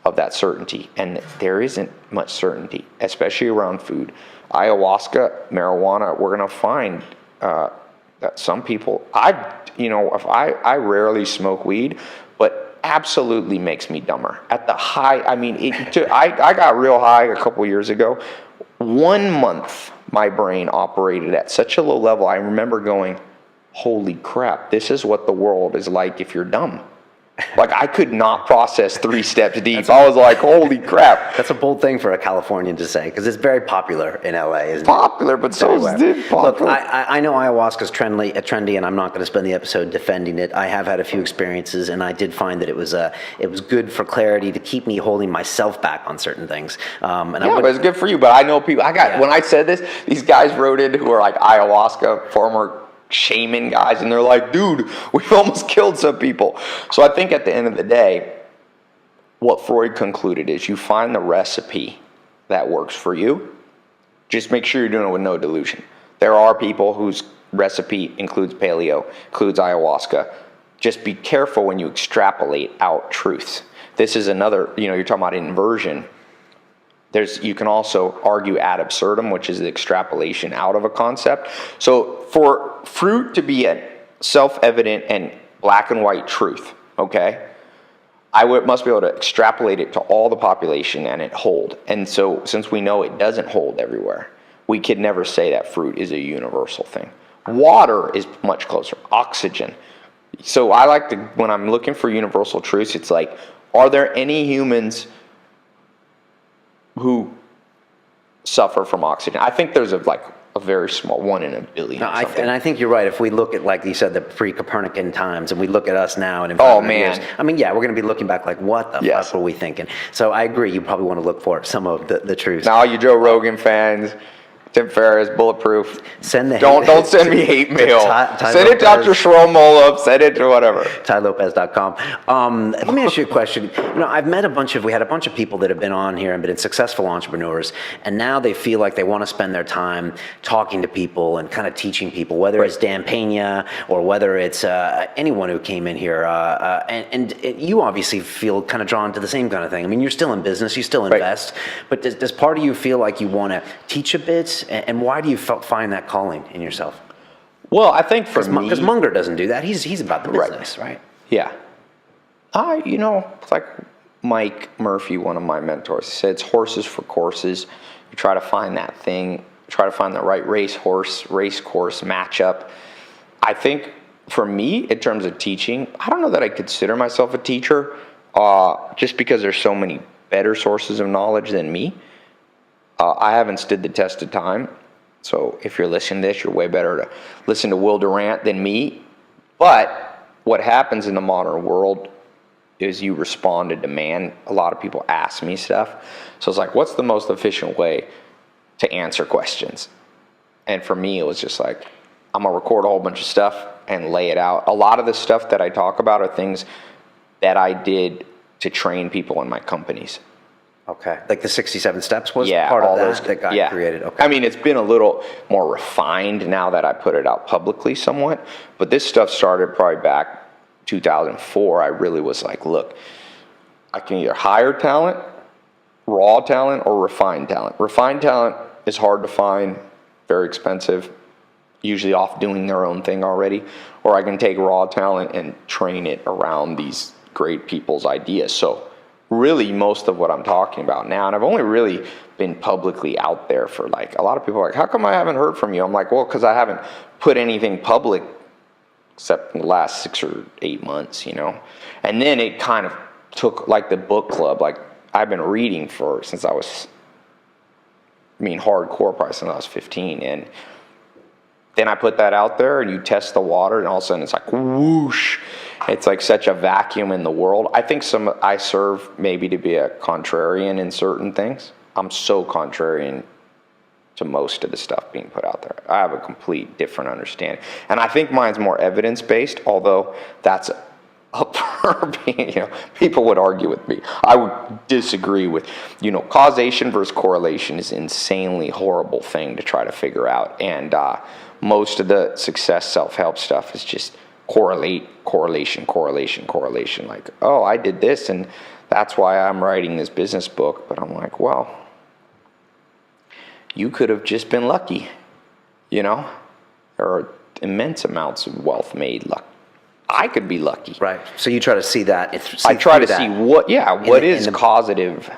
of that certainty. And there isn't much certainty, especially around food. Ayahuasca, marijuana, we're going to find that some people, if I rarely smoke weed, but absolutely makes me dumber. At the high, I got real high a couple years ago. 1 month, my brain operated at such a low level. I remember going, holy crap, this is what the world is like if you're dumb. Like, I could not process 3 steps deep. I was like, holy crap. That's a bold thing for a Californian to say, because it's very popular in LA, isn't popular, it? But so is it popular. Look, I know ayahuasca's trendy, and I'm not going to spend the episode defending it. I have had a few experiences, and I did find that it was good for clarity to keep me holding myself back on certain things. But it's good for you. But I know people, when I said this, these guys wrote in who are like ayahuasca, former shaman guys, and they're like, dude, we almost killed some people. So I think at the end of the day, what Freud concluded is you find the recipe that works for you. Just make sure you're doing it with no delusion. There are people whose recipe includes paleo, includes ayahuasca. Just be careful when you extrapolate out truths. This is another, you're talking about inversion. You can also argue ad absurdum, which is the extrapolation out of a concept. So for fruit to be a self-evident and black and white truth, okay, must be able to extrapolate it to all the population and it hold. And so since we know it doesn't hold everywhere, we could never say that fruit is a universal thing. Water is much closer. Oxygen. So I like to, when I'm looking for universal truths, it's like, are there any humans who suffer from oxygen? I think there's a very small 1 in a billion. No, and I think you're right. If we look at, like you said, the pre-Copernican times, and we look at us now, and in 500 years, we're going to be looking back like, what the fuck were we thinking? So I agree. You probably want to look for some of the truths. Now, you Joe Rogan fans, Tim Ferriss, Bulletproof. Don't send me hate mail. Send it to Dr. Shromola. Send it to whatever. TaiLopez.com. Let me ask you a question. I've met we had a bunch of people that have been on here and been successful entrepreneurs, and now they feel like they want to spend their time talking to people and kind of teaching people, whether it's Dan Pena or whether it's anyone who came in here. And you obviously feel kind of drawn to the same kind of thing. I mean, you're still in business, you still invest, but does part of you feel like you want to teach a bit? And why do you find that calling in yourself? Well, I think for me, because Munger doesn't do that. He's about the business, right? Yeah. It's like Mike Murphy, one of my mentors, he said, it's horses for courses. You try to find that thing, try to find the right race course matchup. I think for me, in terms of teaching, I don't know that I consider myself a teacher, just because there's so many better sources of knowledge than me. I haven't stood the test of time, so if you're listening to this, you're way better to listen to Will Durant than me. But what happens in the modern world is you respond to demand. A lot of people ask me stuff, so it's like, what's the most efficient way to answer questions? And for me, it was just like, I'm gonna record a whole bunch of stuff and lay it out. A lot of the stuff that I talk about are things that I did to train people in my companies. Okay, like the 67 steps was part of that got created. Okay. I mean, it's been a little more refined now that I put it out publicly somewhat, but this stuff started probably back 2004. I really was like, look, I can either hire talent, raw talent, or refined talent. Refined talent is hard to find, very expensive, usually off doing their own thing already, or I can take raw talent and train it around these great people's ideas. So really most of what I'm talking about now, and I've only really been publicly out there for like, a lot of people are like, how come I haven't heard from you? I'm like, well, because I haven't put anything public except in the last 6 or 8 months, And then it kind of took, like the book club, like I've been reading since I was, hardcore probably since I was 15, and then I put that out there and you test the water and all of a sudden it's like whoosh. It's like such a vacuum in the world. I think I serve maybe to be a contrarian in certain things. I'm so contrarian to most of the stuff being put out there. I have a complete different understanding. And I think mine's more evidence-based, although that's people would argue with me. I would disagree with, causation versus correlation is an insanely horrible thing to try to figure out. And most of the success self-help stuff is just correlation. Like, oh, I did this and That's why I'm writing this business book. But I'm like, well, you could have just been lucky, you know? There are immense amounts of wealth made luck. I could be lucky. Right. So you try to see that. I try to see what is causative.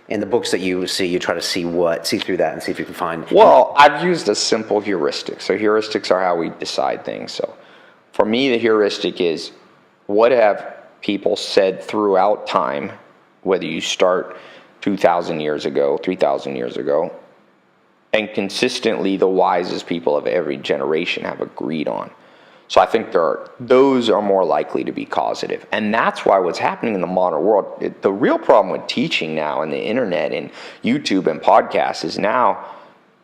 In the books that you see, you try to see through that and see if you can find. Well, I've used a simple heuristic. So heuristics are how we decide things. So for me, the heuristic is, what have people said throughout time, whether you start 2,000 years ago, 3,000 years ago, and consistently the wisest people of every generation have agreed on. So I think those are more likely to be causative. And that's why what's happening in the modern world, the real problem with teaching now and the internet and YouTube and podcasts is now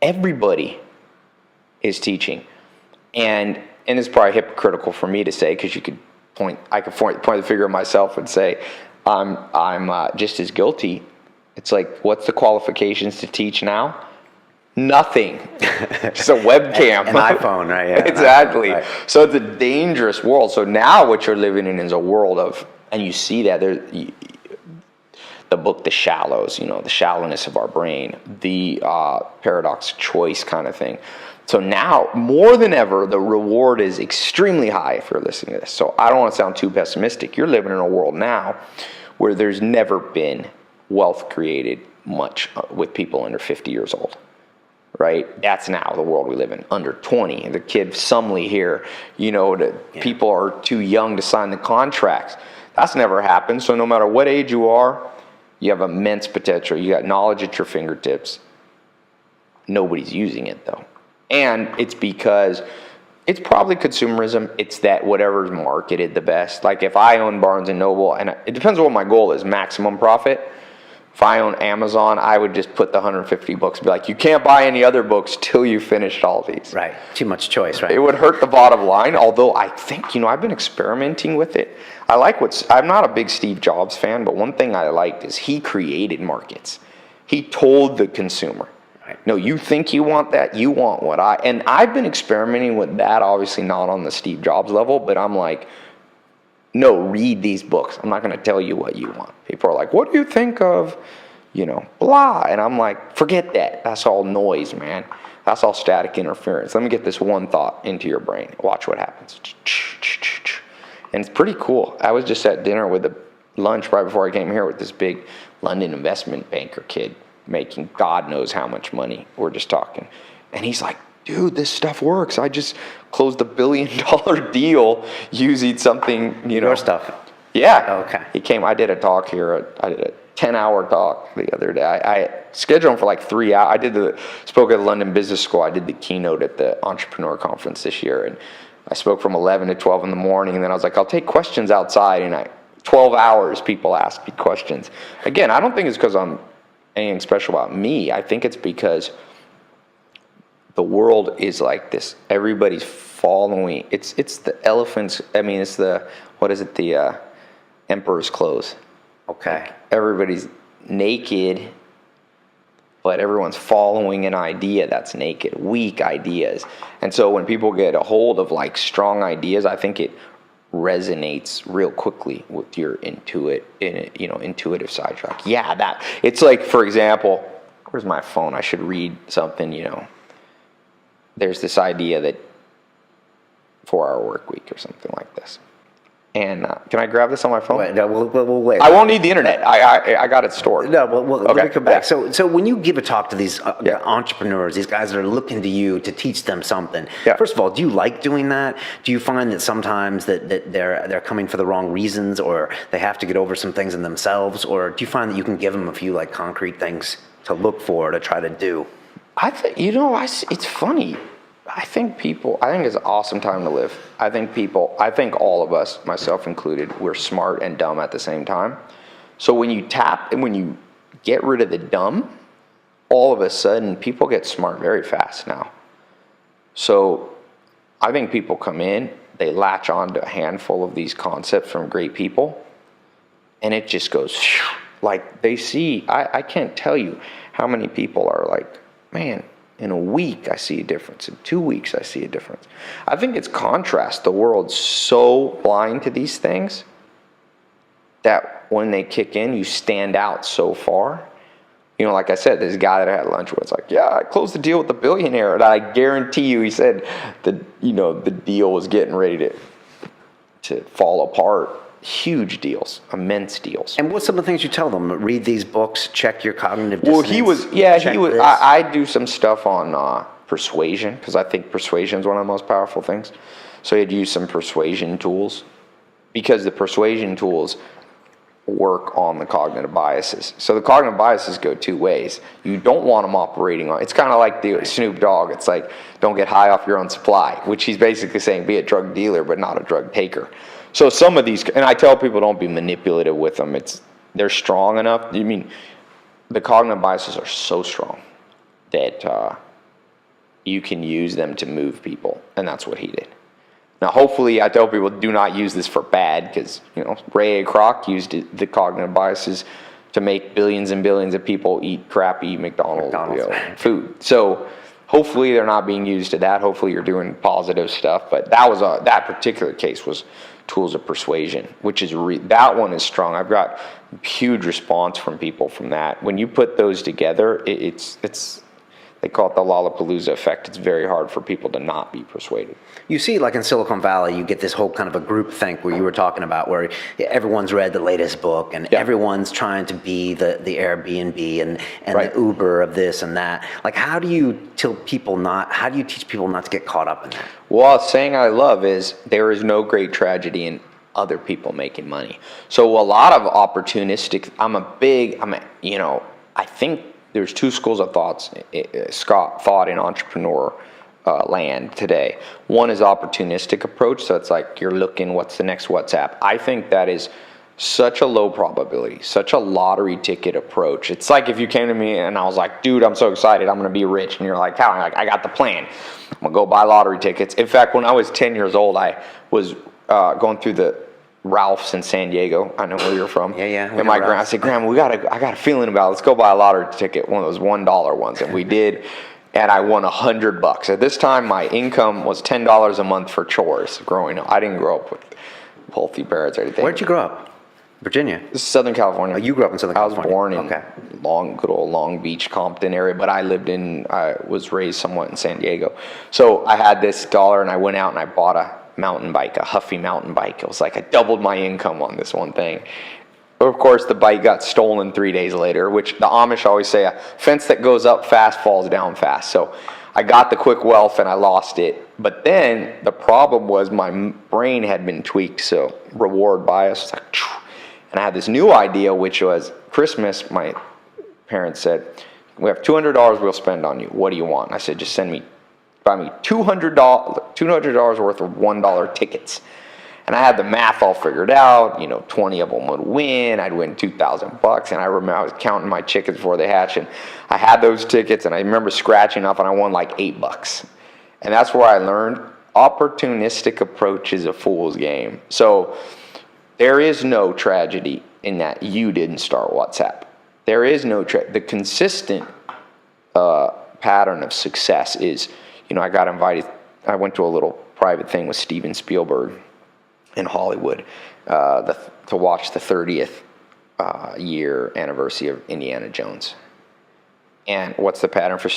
everybody is teaching. And it's probably hypocritical for me to say, because I could point the finger at myself and say, I'm just as guilty. It's like, what's the qualifications to teach now? Nothing. Just a webcam. An iPhone, right? Yeah, exactly. Right. So it's a dangerous world. So now what you're living in is a world of, and you see that the book, The Shallows, the shallowness of our brain, the paradox of choice kind of thing. So now, more than ever, the reward is extremely high if you're listening to this. So I don't want to sound too pessimistic. You're living in a world now where there's never been wealth created much with people under 50 years old. Right? That's now the world we live in. Under 20, the kid Sumley here, people are too young to sign the contracts. That's never happened. So no matter what age you are, you have immense potential. You got knowledge at your fingertips. Nobody's using it though. And it's because it's probably consumerism. It's that whatever's marketed the best. Like if I own Barnes and Noble, and it depends on what my goal is, maximum profit. If I own Amazon, I would just put the 150 books and be like, you can't buy any other books till you finished all these. Right. Too much choice, right? It would hurt the bottom line, although I think, I've been experimenting with it. I'm not a big Steve Jobs fan, but one thing I liked is he created markets. He told the consumer, right, no, you think you want that, you want and I've been experimenting with that, obviously not on the Steve Jobs level, but I'm like, no, read these books. I'm not going to tell you what you want. People are like, what do you think of, blah. And I'm like, forget that. That's all noise, man. That's all static interference. Let me get this one thought into your brain. Watch what happens. And it's pretty cool. I was just at dinner with lunch right before I came here with this big London investment banker kid making God knows how much money. We're just talking. And he's like, dude, this stuff works. I just closed $1 billion deal using something, Your stuff. Yeah. Oh, okay. He came, I did a talk here. I did a 10-hour talk the other day. I scheduled him for like 3 hours. Spoke at the London Business School. I did the keynote at the Entrepreneur Conference this year. And I spoke from 11 to 12 in the morning. And then I was like, I'll take questions outside. And 12 hours people asked me questions. Again, I don't think it's because I'm anything special about me. I think it's because the world is like this. Everybody's following. It's the elephants. It's the emperor's clothes. Okay. Like everybody's naked, but everyone's following an idea that's naked, weak ideas. And so when people get a hold of like strong ideas, I think it resonates real quickly with your intuitive side. You're like, yeah, that. It's like, for example, where's my phone? I should read something, There's this idea that 4-hour work week or something like this. And can I grab this on my phone? Wait, no, we'll wait. I won't need the internet. I got it stored. No, okay. Let me come back. Yeah. So when you give a talk to these entrepreneurs, these guys that are looking to you to teach them something, first of all, do you like doing that? Do you find that sometimes that they're coming for the wrong reasons, or they have to get over some things in themselves, or do you find that you can give them a few like concrete things to look for, to try to do? I think, it's funny. I think it's an awesome time to live. I think all of us, myself included, we're smart and dumb at the same time. So when you get rid of the dumb, all of a sudden people get smart very fast now. So I think people come in, they latch on to a handful of these concepts from great people, and it just goes, like they see, I can't tell you how many people are like, man, in a week, I see a difference. In 2 weeks, I see a difference. I think it's contrast. The world's so blind to these things that when they kick in, you stand out so far. You know, like I said, this guy that I had lunch with was like, yeah, I closed the deal with the billionaire. And I guarantee you, he said the deal was getting ready to fall apart. Huge deals, immense deals. And what's some of the things you tell them? Read these books, check your cognitive dissonance. Well, I do some stuff on persuasion, because I think persuasion is one of the most powerful things. So he'd use some persuasion tools, because the persuasion tools work on the cognitive biases. So the cognitive biases go two ways. You don't want them operating on. It's kind of like the Snoop Dogg. It's like, don't get high off your own supply, which he's basically saying be a drug dealer but not a drug taker. So some of these, and I tell people don't be manipulative with them. They're strong enough. I mean, the cognitive biases are so strong that you can use them to move people, and that's what he did. Now, hopefully, I tell people do not use this for bad, because Ray A. Kroc used the cognitive biases to make billions and billions of people eat crappy McDonald's food. So hopefully, they're not being used to that. Hopefully, you're doing positive stuff. But that particular case was tools of persuasion, which is that one is strong. I've got huge response from people from that. When you put those together, it's they call it the Lollapalooza effect. It's very hard for people to not be persuaded. You see, like in Silicon Valley, you get this whole kind of a group think where you were talking about, where everyone's read the latest book and everyone's trying to be the Airbnb and the Uber of this and that. Like, how do you teach people not to get caught up in that? Well, a saying I love is, there is no great tragedy in other people making money. So a lot of opportunistic, I think there's two schools of thought in entrepreneur land today. One is opportunistic approach. So it's like you're looking, what's the next WhatsApp? I think that is such a low probability, such a lottery ticket approach. It's like if you came to me and I was like, dude, I'm so excited, I'm going to be rich. And you're like, how? I'm like, I got the plan. I'm going to go buy lottery tickets. In fact, when I was 10 years old, I was going through the Ralph's in San Diego. I know where you're from. Yeah. And I said, Grandma, I got a feeling about it. Let's go buy a lottery ticket, one of those $1 ones. And we did, and I won $100. At this time, my income was $10 a month for chores growing up. I didn't grow up with healthy parents or anything. Where'd you grow up? Virginia? This is Southern California. Oh, you grew up in Southern California. I was born in good old Long Beach, Compton area, but I was raised somewhat in San Diego. So I had this dollar, and I went out and I bought a mountain bike, a Huffy mountain bike. It was like I doubled my income on this one thing. Of course, the bike got stolen 3 days later, which the Amish always say, a fence that goes up fast falls down fast. So I got the quick wealth and I lost it. But then the problem was my brain had been tweaked, so reward bias was like, and I had this new idea, which was Christmas. My parents said, we have $200 we'll spend on you. What do you want? And I said, just buy me $200 worth of $1 tickets. And I had the math all figured out. 20 of them would win. I'd win $2,000. And I remember I was counting my chickens before they hatched. And I had those tickets, and I remember scratching up, and I won like $8. And that's where I learned opportunistic approach is a fool's game. So there is no tragedy in that you didn't start WhatsApp. There is no the consistent pattern of success is, I got invited. I went to a little private thing with Steven Spielberg in Hollywood to watch the 30th year anniversary of Indiana Jones. And what's the pattern for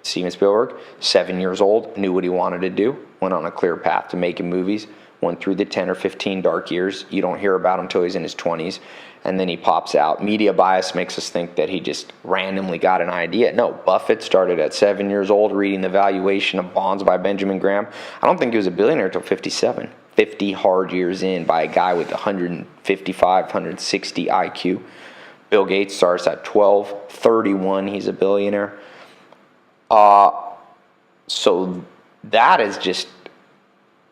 Steven Spielberg? 7 years old, knew what he wanted to do, went on a clear path to making movies, went through the 10 or 15 dark years. You don't hear about him until he's in his 20s. And then he pops out. Media bias makes us think that he just randomly got an idea. No, Buffett started at 7 years old reading The Valuation of Bonds by Benjamin Graham. I don't think he was a billionaire until 57. 50 hard years in by a guy with 155, 160 IQ. Bill Gates starts at 12, 31, he's a billionaire. So that is just,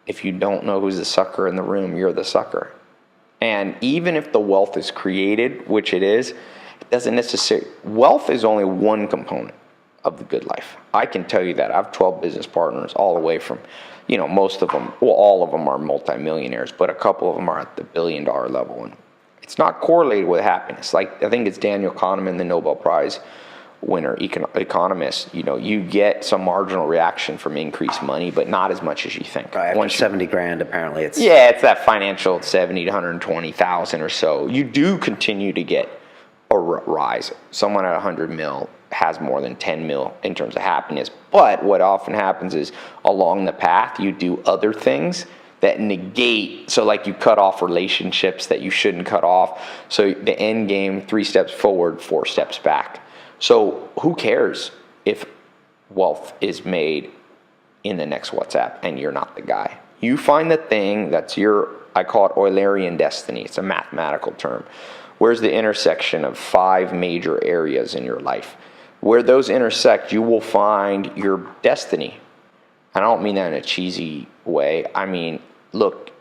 if you don't know who's the sucker in the room, you're the sucker. And even if the wealth is created, which it is, it doesn't necessarily, wealth is only one component of the good life. I can tell you that. I have 12 business partners all the way from, most of them, well, all of them are multimillionaires, but a couple of them are at the $1 billion level. And it's not correlated with happiness. Like, I think it's Daniel Kahneman, the Nobel Prize winner economist, you get some marginal reaction from increased money, but not as much as you think. Right, after 70 grand, apparently it's... Yeah, it's that financial 70 to 120,000 or so. You do continue to get a rise. Someone at 100 mil has more than 10 mil in terms of happiness. But what often happens is along the path, you do other things that negate. So like you cut off relationships that you shouldn't cut off. So the end game, 3 steps forward, 4 steps back. So who cares if wealth is made in the next WhatsApp and you're not the guy? You find the thing that's I call it Eulerian destiny. It's a mathematical term. Where's the intersection of 5 major areas in your life? Where those intersect, you will find your destiny. And I don't mean that in a cheesy way. I mean, look,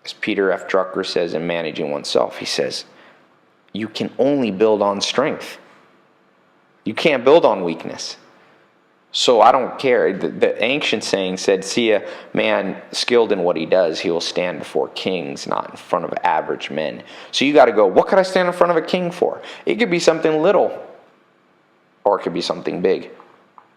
as Peter F. Drucker says in Managing Oneself, he says, you can only build on strength. You can't build on weakness. So I don't care. The ancient saying said, see a man skilled in what he does, he will stand before kings, not in front of average men. So you got to go, what could I stand in front of a king for? It could be something little, or it could be something big.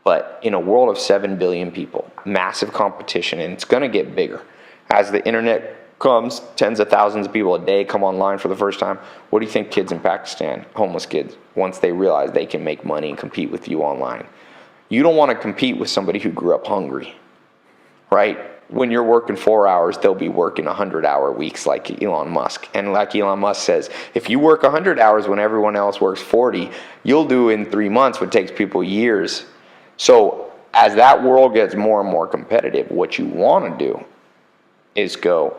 But in a world of 7 billion people, massive competition, and it's going to get bigger. As the internet comes, tens of thousands of people a day come online for the first time. What do you think kids in Pakistan, homeless kids, once they realize they can make money and compete with you online? You don't want to compete with somebody who grew up hungry, right? When you're working 4 hours, they'll be working 100-hour weeks like Elon Musk. And like Elon Musk says, if you work 100 hours when everyone else works 40, you'll do in 3 months what takes people years. So as that world gets more and more competitive, what you want to do is go,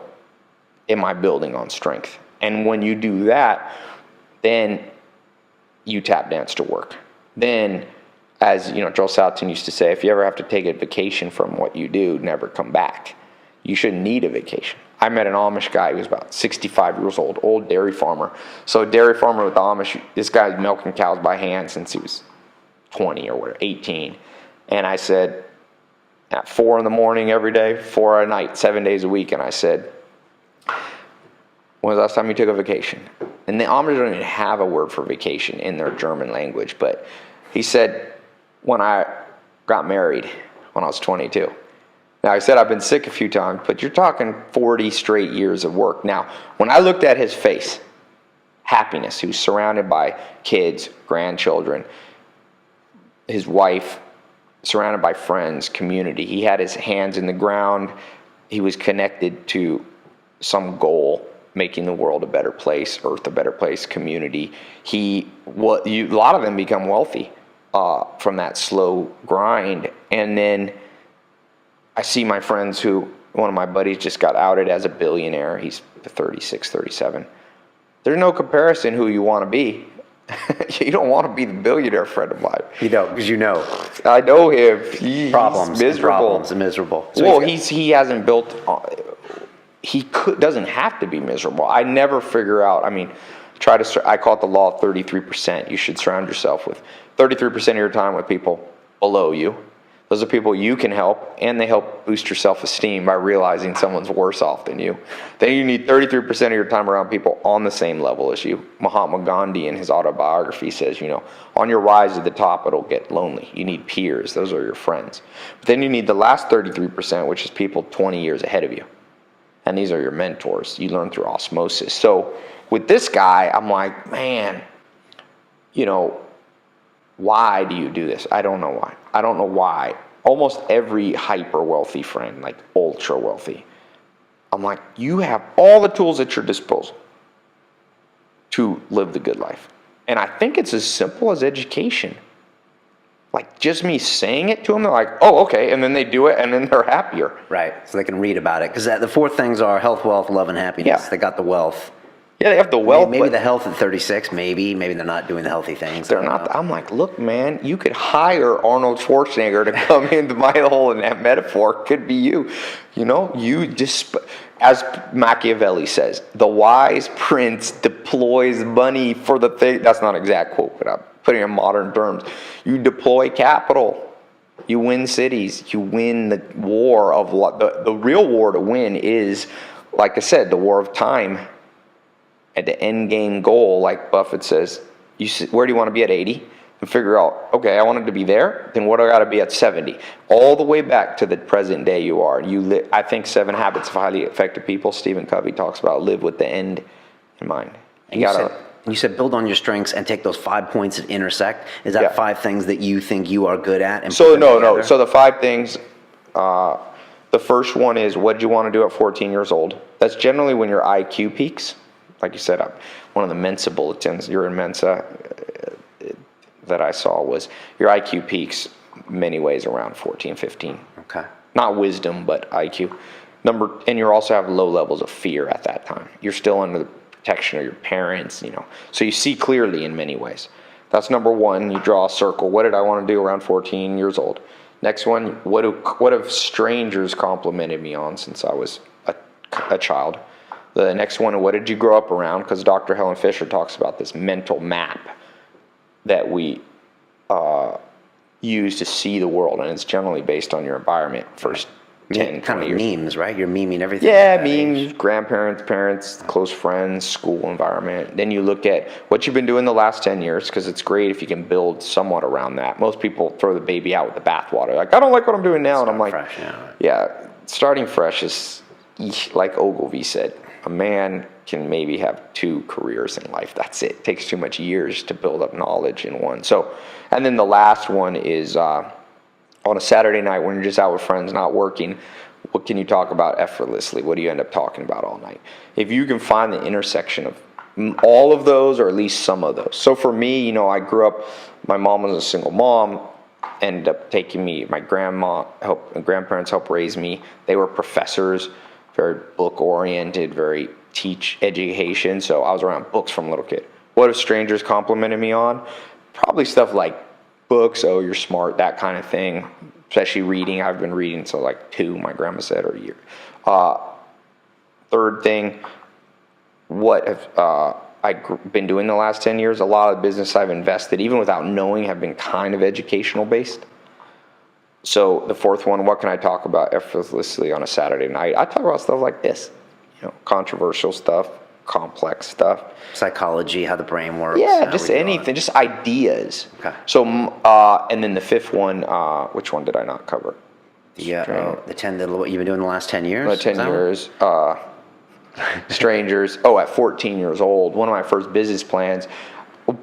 am I building on strength? And when you do that, then you tap dance to work. Then, as Joel Salatin used to say, if you ever have to take a vacation from what you do, never come back. You shouldn't need a vacation. I met an Amish guy who was about 65 years old dairy farmer. So a dairy farmer with the Amish, this guy's milking cows by hand since he was 20 or whatever, 18. And I said, at 4 in the morning every day, 4 at night, 7 days a week. And I said, when was the last time you took a vacation? And the Amish don't even have a word for vacation in their German language. But he said, when I got married, when I was 22. Now, I said I've been sick a few times, but you're talking 40 straight years of work. Now, when I looked at his face, happiness, he was surrounded by kids, grandchildren, his wife, surrounded by friends, community. He had his hands in the ground. He was connected to some goal, making the world a better place, earth a better place, community. A lot of them become wealthy from that slow grind. And then I see my friends one of my buddies just got outed as a billionaire. He's 36, 37. There's no comparison who you want to be. You don't want to be the billionaire friend of mine. You don't, because I know him. He's miserable. So he hasn't built. Doesn't have to be miserable. I never figure out. I mean, I call it the law of 33%. You should surround yourself with 33% of your time with people below you. Those are people you can help, and they help boost your self-esteem by realizing someone's worse off than you. Then you need 33% of your time around people on the same level as you. Mahatma Gandhi in his autobiography says, on your rise to the top, it'll get lonely. You need peers. Those are your friends. But then you need the last 33%, which is people 20 years ahead of you. And these are your mentors. You learn through osmosis. So with this guy, I'm like, man, why do you do this? I don't know why. I don't know why. Almost every hyper wealthy friend, like ultra wealthy, I'm like, you have all the tools at your disposal to live the good life. And I think it's as simple as education. Like just me saying it to them, they're like, oh, okay. And then they do it and then they're happier. Right. So they can read about it. Because the 4 things are health, wealth, love, and happiness. Yeah. They got the wealth. Yeah, they have the wealth. Maybe the health at 36, maybe they're not doing the healthy things. They're not. I'm like, look, man, you could hire Arnold Schwarzenegger to come into my whole in that metaphor. Could be you. You just, as Machiavelli says, the wise prince deploys money for the thing. That's not an exact quote, but I'm putting it in modern terms. You deploy capital. You win cities. You win the war of the real war to win is, like I said, the war of time. At the end game goal, like Buffett says, where do you want to be at 80? and figure out, okay, I wanted to be there, then what do I got to be at 70? All the way back to the present day you are. I think 7 Habits of Highly Effective People, Stephen Covey talks about, live with the end in mind. You said build on your strengths and take those 5 points that intersect. Is that 5 things that you think you are good at? And So the 5 things, the first one is, what did you want to do at 14 years old? That's generally when your IQ peaks. Like you said, one of the Mensa bulletins, you're in Mensa, that I saw was your IQ peaks many ways around 14, 15. Okay. Not wisdom, but IQ. And you also have low levels of fear at that time. You're still under the protection of your parents, So you see clearly in many ways. That's number one. You draw a circle. What did I want to do around 14 years old? Next one, what have strangers complimented me on since I was a child? The next one, what did you grow up around? Because Dr. Helen Fisher talks about this mental map that we use to see the world, and it's generally based on your environment first 10, kind 20 of years. memes, right? You're meming everything. Yeah, memes, grandparents, parents, close friends, school environment. Then you look at what you've been doing the last 10 years, because it's great if you can build somewhat around that. Most people throw the baby out with the bathwater. Like, I don't like what I'm doing now. And I'm like, fresh, starting fresh is, like Ogilvy said, a man can maybe have 2 careers in life. That's it. It takes too much years to build up knowledge in one. So, and then the last one is, on a Saturday night when you're just out with friends, not working, what can you talk about effortlessly? What do you end up talking about all night? If you can find the intersection of all of those, or at least some of those. So for me, I grew up, my mom was a single mom, ended up taking me, my grandparents helped raise me. They were professors, very book oriented, very education. So I was around books from a little kid. What have strangers complimented me on? Probably stuff like books, oh, you're smart, that kind of thing. Especially reading. I've been reading so like 2, my grandma said, or a year. Third thing, what have I been doing the last 10 years? A lot of the business I've invested, even without knowing, have been kind of educational based. So the fourth one, what can I talk about effortlessly on a Saturday night? I talk about stuff like this, controversial stuff, complex stuff. Psychology, how the brain works. Yeah, just anything, just ideas. Okay. So, and then the fifth one, which one did I not cover? The 10, what you've been doing the last 10 years? 10 years. Strangers. At 14 years old, one of my first business plans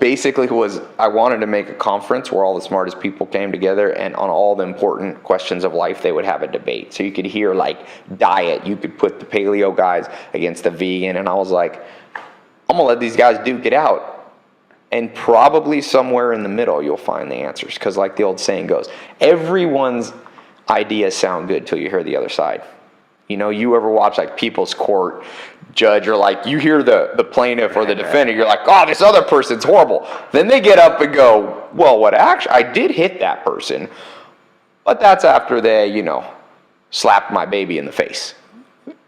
basically was I wanted to make a conference where all the smartest people came together, and on all the important questions of life, they would have a debate. So you could hear like diet, you could put the paleo guys against the vegan, and I was like, I'm gonna let these guys duke it out, and probably somewhere in the middle you'll find the answers, because like the old saying goes, everyone's ideas sound good till you hear the other side. You ever watch like People's Court judge, or like you hear the plaintiff or the defendant, you're like, oh, this other person's horrible. Then they get up and go, well, I did hit that person, but that's after they, slapped my baby in the face.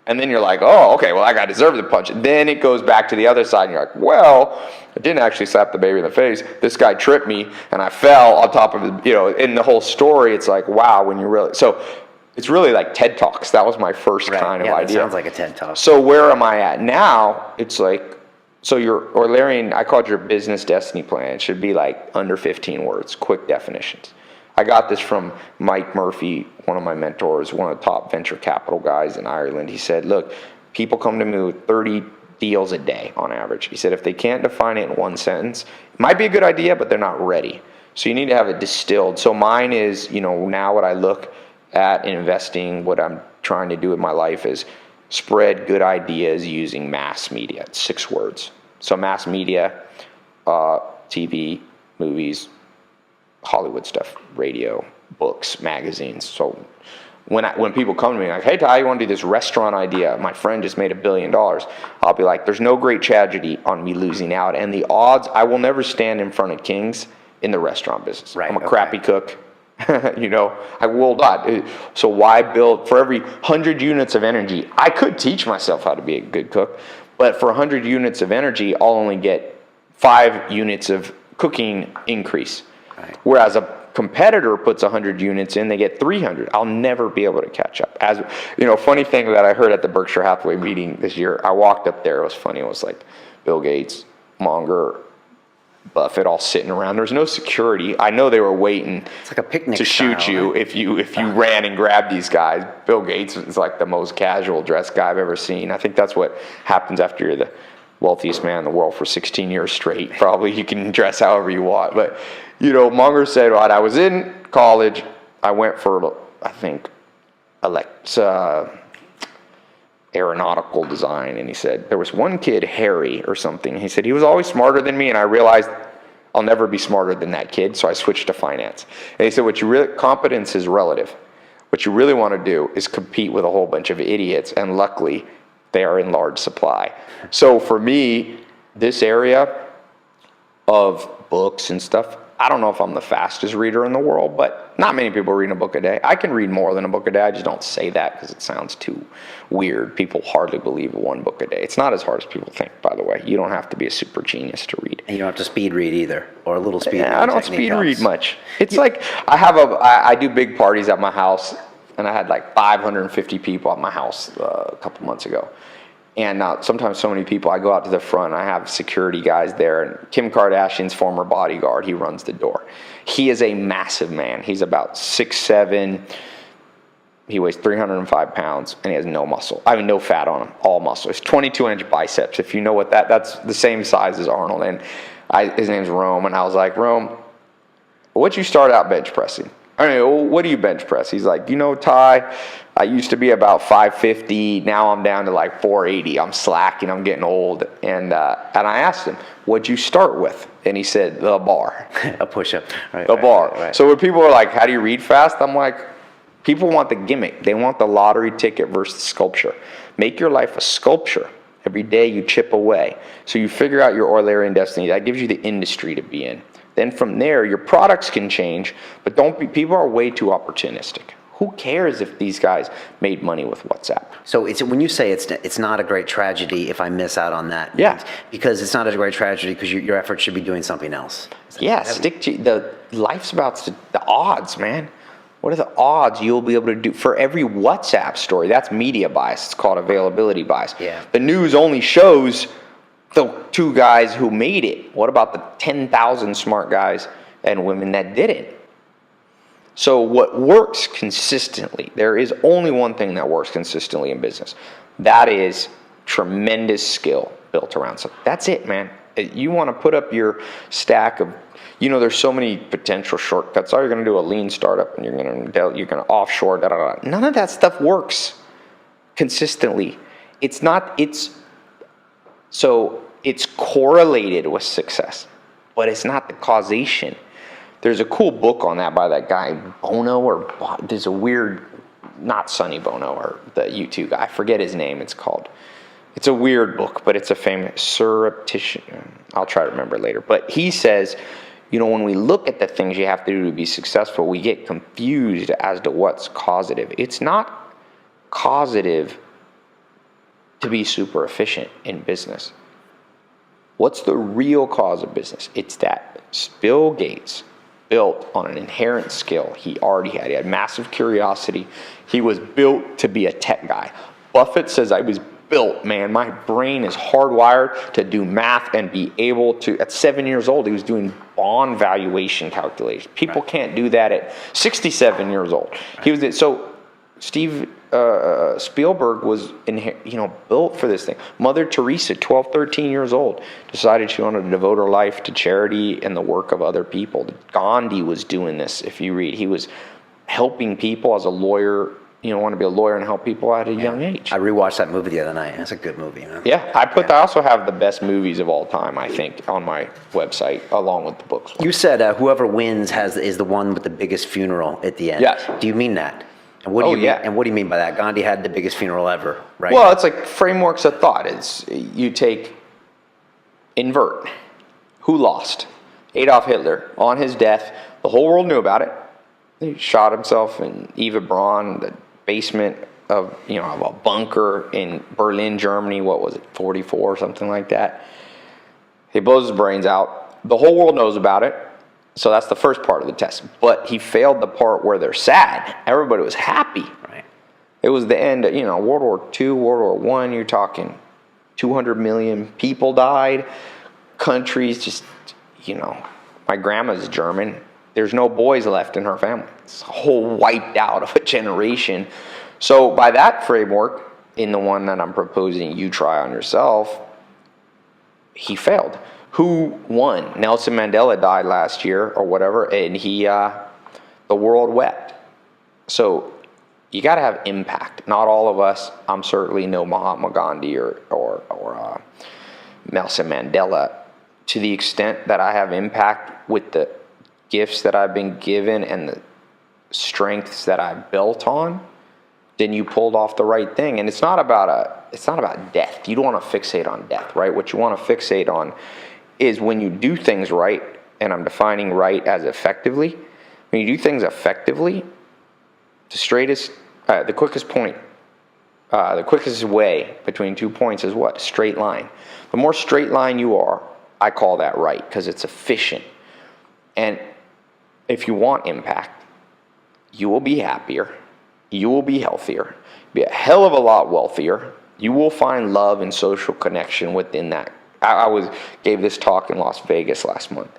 And then you're like, oh, okay, well, I deserve the punch. And then it goes back to the other side, and you're like, well, I didn't actually slap the baby in the face. This guy tripped me, and I fell on top of it. In the whole story, it's like, wow, when you really... So it's really like TED Talks. That was my first kind of idea. That sounds like a TED Talk. So where am I at now? It's like, Larry, I called your business destiny plan. It should be like under 15 words, quick definitions. I got this from Mike Murphy, one of my mentors, one of the top venture capital guys in Ireland. He said, look, people come to me with 30 deals a day on average. He said, if they can't define it in one sentence, it might be a good idea, but they're not ready. So you need to have it distilled. So mine is, now what I look at in investing, what I'm trying to do in my life is spread good ideas using mass media. It's 6 words. So mass media, TV, movies, Hollywood stuff, radio, books, magazines. So when people come to me like, hey, Ty, you want to do this restaurant idea? My friend just made $1 billion. I'll be like, there's no great tragedy on me losing out. And the odds, I will never stand in front of kings in the restaurant business. Right, I'm a crappy cook. I will not. So why build for every 100 units of energy? I could teach myself how to be a good cook, but for 100 units of energy, I'll only get 5 units of cooking increase. Right. Whereas a competitor puts 100 units in, they get 300. I'll never be able to catch up. As funny thing that I heard at the Berkshire Hathaway meeting this year, I walked up there. It was funny. It was like Bill Gates, Munger, Buffett all sitting around. There was no security. I know they were waiting It's like a picnic to shoot style, you right? if you ran and grabbed these guys. Bill Gates is like the most casual dressed guy I've ever seen. I think that's what happens after you're the wealthiest man in the world for 16 years straight. Probably you can dress however you want. But, Munger said, I was in college. I went for, I think, aeronautical design. And he said, there was one kid, Harry or something. He said, he was always smarter than me. And I realized I'll never be smarter than that kid. So I switched to finance. And he said, competence is relative. What you really want to do is compete with a whole bunch of idiots. And luckily, they are in large supply. So for me, this area of books and stuff, I don't know if I'm the fastest reader in the world, but not many people read a book a day. I can read more than a book a day. I just don't say that because it sounds too weird. People hardly believe one book a day. It's not as hard as people think, by the way. You don't have to be a super genius to read. And you don't have to speed read either, or a little speed read. I don't speed read much. It's like I do big parties at my house, and I had like 550 people at my house a couple months ago. And sometimes so many people, I go out to the front, I have security guys there, and Kim Kardashian's former bodyguard, he runs the door. He is a massive man. He's about 6'7", he weighs 305 pounds, and he has no muscle. I mean, no fat on him, all muscle. It's 22-inch biceps. If you know what that's the same size as Arnold. And his name's Rome, and I was like, Rome, what'd you start out bench pressing? I mean, what do you bench press? He's like, Ty, I used to be about 550. Now I'm down to like 480. I'm slacking. I'm getting old. And I asked him, what'd you start with? And he said, the bar. A push-up. Right, the bar. Right. So when people are like, how do you read fast? I'm like, people want the gimmick. They want the lottery ticket versus sculpture. Make your life a sculpture. Every day you chip away. So you figure out your Eulerian destiny. That gives you the industry to be in. Then from there, your products can change, but people are way too opportunistic. Who cares if these guys made money with WhatsApp? So when you say it's not a great tragedy if I miss out on that. Yeah. Because it's not a great tragedy because your efforts should be doing something else. Yeah, stick to life's about the odds, man. What are the odds you'll be able to do for every WhatsApp story? That's media bias. It's called availability bias. Yeah. The news only shows the two guys who made it. What about the 10,000 smart guys and women that didn't? So what works consistently, there is only one thing that works consistently in business. That is tremendous skill built around something. That's it, man. You want to put up your stack of, there's so many potential shortcuts. Oh, you're going to do a lean startup and you're going to offshore, da, da, da. None of that stuff works consistently. So it's correlated with success, but it's not the causation. There's a cool book on that by that guy, Bono, there's a weird, not Sonny Bono, or the U2 guy, I forget his name, it's a weird book, but it's a famous surreptitious, I'll try to remember later. But he says, when we look at the things you have to do to be successful, we get confused as to what's causative. It's not causative to be super efficient in business. What's the real cause of business? It's that Bill Gates built on an inherent skill he already had. He had massive curiosity. He was built to be a tech guy. Buffett says, I was built, man. My brain is hardwired to do math and be able to, at 7 years old, he was doing bond valuation calculations. People can't do that at 67 years old. Right. So Steve Spielberg was built for this thing. Mother Teresa, 12, 13 years old, decided she wanted to devote her life to charity and the work of other people. Gandhi was doing this. If you read, he was helping people as a lawyer. Want to be a lawyer and help people at a young age. I rewatched that movie the other night. That's a good movie, man. Yeah, I also have the best movies of all time, I think, on my website, along with the books. You said whoever wins is the one with the biggest funeral at the end. Yes. Do you mean that? And what do you mean? And what do you mean by that? Gandhi had the biggest funeral ever, right? Well, it's like frameworks of thought. It's you invert. Who lost? Adolf Hitler. On his death, the whole world knew about it. He shot himself in Eva Braun, the basement of a bunker in Berlin, Germany. What was it, 44 or something like that? He blows his brains out. The whole world knows about it. So that's the first part of the test. But he failed the part where they're sad. Everybody was happy. Right. It was the end of, World War II, World War I, you're talking 200 million people died. Countries just, my grandma's German. There's no boys left in her family. It's a whole wiped out of a generation. So by that framework, in the one that I'm proposing you try on yourself, he failed. Who won? Nelson Mandela died last year or whatever, and the world wept. So you got to have impact. Not all of us. I'm certainly no Mahatma Gandhi or Nelson Mandela. To the extent that I have impact with the gifts that I've been given and the strengths that I've built on, then you pulled off the right thing. And it's not about death. You don't want to fixate on death, right? What you want to fixate on is when you do things right, and I'm defining right as effectively. When you do things effectively, the quickest way between 2 points is what? Straight line. The more straight line you are, I call that right because it's efficient. And if you want impact, you will be happier. You will be healthier. Be a hell of a lot wealthier. You will find love and social connection within that. I gave this talk in Las Vegas last month.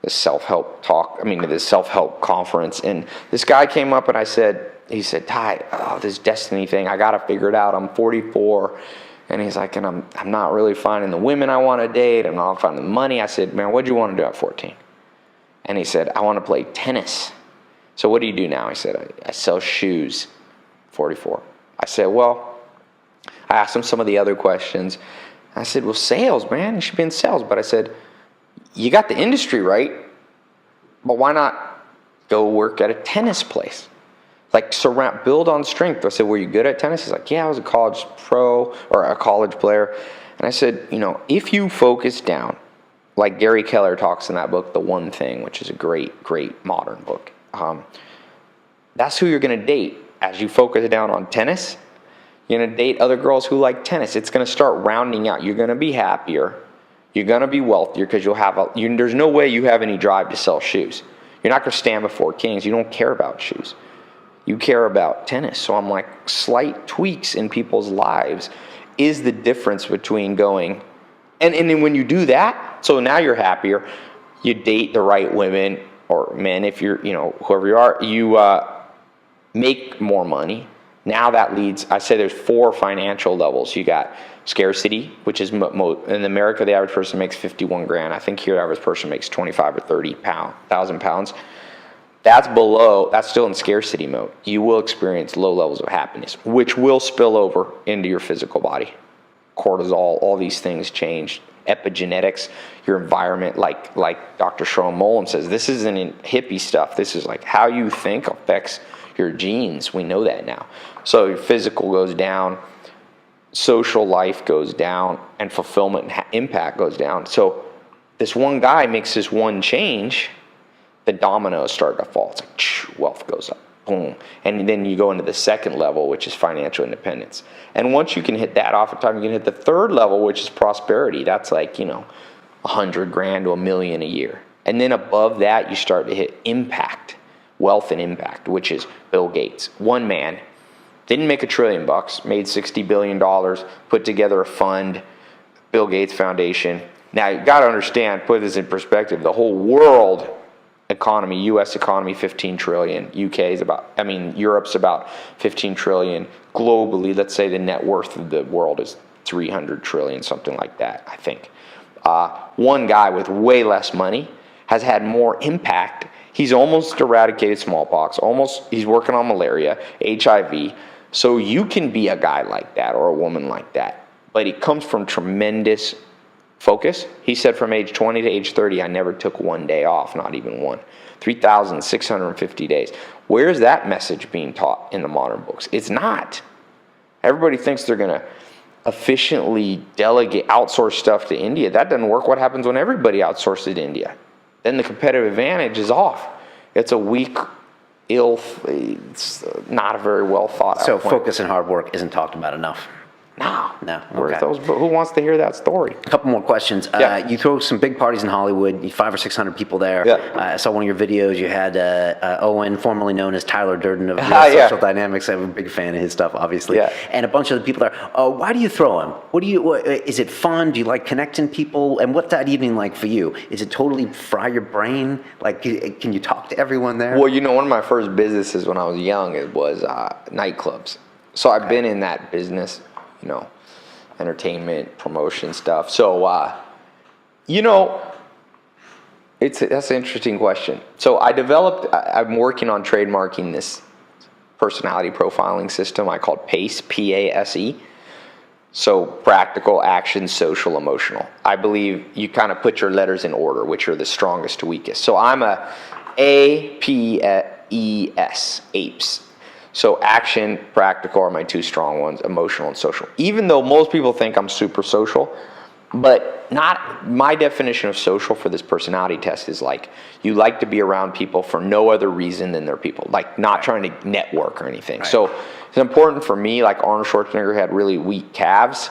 This self-help conference, and this guy came up and he said, Tai, this destiny thing, I got to figure it out. I'm 44. And he's like, and I'm not really finding the women I want to date. I'm not finding the money. I said, man, what'd you want to do at 14? And he said, I want to play tennis. So what do you do now? He said, I sell shoes. 44. I said, well, I asked him some of the other questions. I said, well, sales, man, you should be in sales. But I said, you got the industry right, but why not go work at a tennis place? Like build on strength. I said, were you good at tennis? He's like, yeah, I was a college pro or a college player. And I said, if you focus down, like Gary Keller talks in that book, The One Thing, which is a great, great modern book. That's who you're going to date. As you focus down on tennis, you're going to date other girls who like tennis. It's going to start rounding out. You're going to be happier. You're going to be wealthier because there's no way you have any drive to sell shoes. You're not going to stand before kings. You don't care about shoes. You care about tennis. So I'm like, slight tweaks in people's lives is the difference between going, and then when you do that, so now you're happier, you date the right women or men, if you're, whoever you are, you make more money. Now that leads, I say there's 4 financial levels. You got scarcity, which is, in America, the average person makes 51 grand. I think here the average person makes 25 or 30,000 pounds. That's still in scarcity mode. You will experience low levels of happiness, which will spill over into your physical body. Cortisol, all these things change. Epigenetics, your environment, like Dr. Sharon Mullen says, this isn't hippie stuff. This is like how you think affects your genes. We know that now. So your physical goes down, social life goes down, and fulfillment and impact goes down. So this one guy makes this one change, the dominoes start to fall. It's like wealth goes up, boom. And then you go into the second level, which is financial independence. And once you can hit that off of time, you can hit the third level, which is prosperity. That's like, 100 grand to $1 million a year. And then above that, you start to hit impact, wealth and impact, which is Bill Gates. One man, didn't make $1 trillion, made $60 billion, put together a fund, Bill Gates Foundation. Now, you got to understand, put this in perspective, the whole world economy, U.S. economy, 15 trillion. Europe's about 15 trillion. Globally, let's say the net worth of the world is 300 trillion, something like that, I think. One guy with way less money has had more impact. He's almost eradicated smallpox. He's working on malaria, HIV. So you can be a guy like that or a woman like that. But it comes from tremendous focus. He said from age 20 to age 30, I never took one day off, not even one. 3,650 days. Where's that message being taught in the modern books? It's not. Everybody thinks they're going to efficiently outsource stuff to India. That doesn't work. What happens when everybody outsources to India? Then the competitive advantage is off. It's a weak, it's not a very well thought out So point. focus and hard work isn't talked about enough. No. Okay. Who wants to hear that story? A couple more questions. Yeah. You throw some big parties in Hollywood, 500 or 600 people there. Yeah. I saw one of your videos. You had Owen, formerly known as Tyler Durden of Social Dynamics. I'm a big fan of his stuff, obviously. Yeah. And a bunch of the people there. Why do you throw them? Is it fun? Do you like connecting people? And what's that evening like for you? Is it totally fry your brain? Like, can you talk to everyone there? Well, one of my first businesses when I was young, it was nightclubs. So I've been in that business, entertainment, promotion stuff. So, that's an interesting question. So I'm working on trademarking this personality profiling system I called PACE, P-A-S-E. So practical, action, social, emotional. I believe you kind of put your letters in order, which are the strongest to weakest. So I'm a A-P-E-S, apes. So action, practical are my two strong ones, emotional and social. Even though most people think I'm super social, but not my definition of social for this personality test is like you like to be around people for no other reason than they're people, like not trying to network or anything. Right. So it's important for me, like Arnold Schwarzenegger had really weak calves,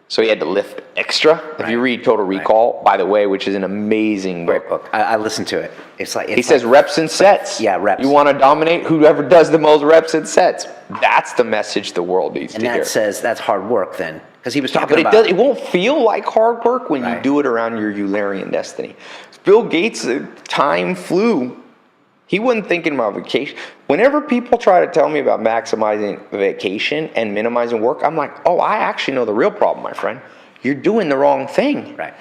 so he had to lift extra. Right. If you read Total Recall, by the way, which is an amazing great book. I listened to it. He says reps and sets. Yeah, reps. You want to dominate? Whoever does the most reps and sets. That's the message the world needs to hear. And that says that's hard work then. Because he was talking about... It won't feel like hard work when you do it around your Eulerian destiny. Bill Gates, time flew. He wasn't thinking about vacation. Whenever people try to tell me about maximizing vacation and minimizing work, I'm like, oh, I actually know the real problem, my friend. You're doing the wrong thing. Right.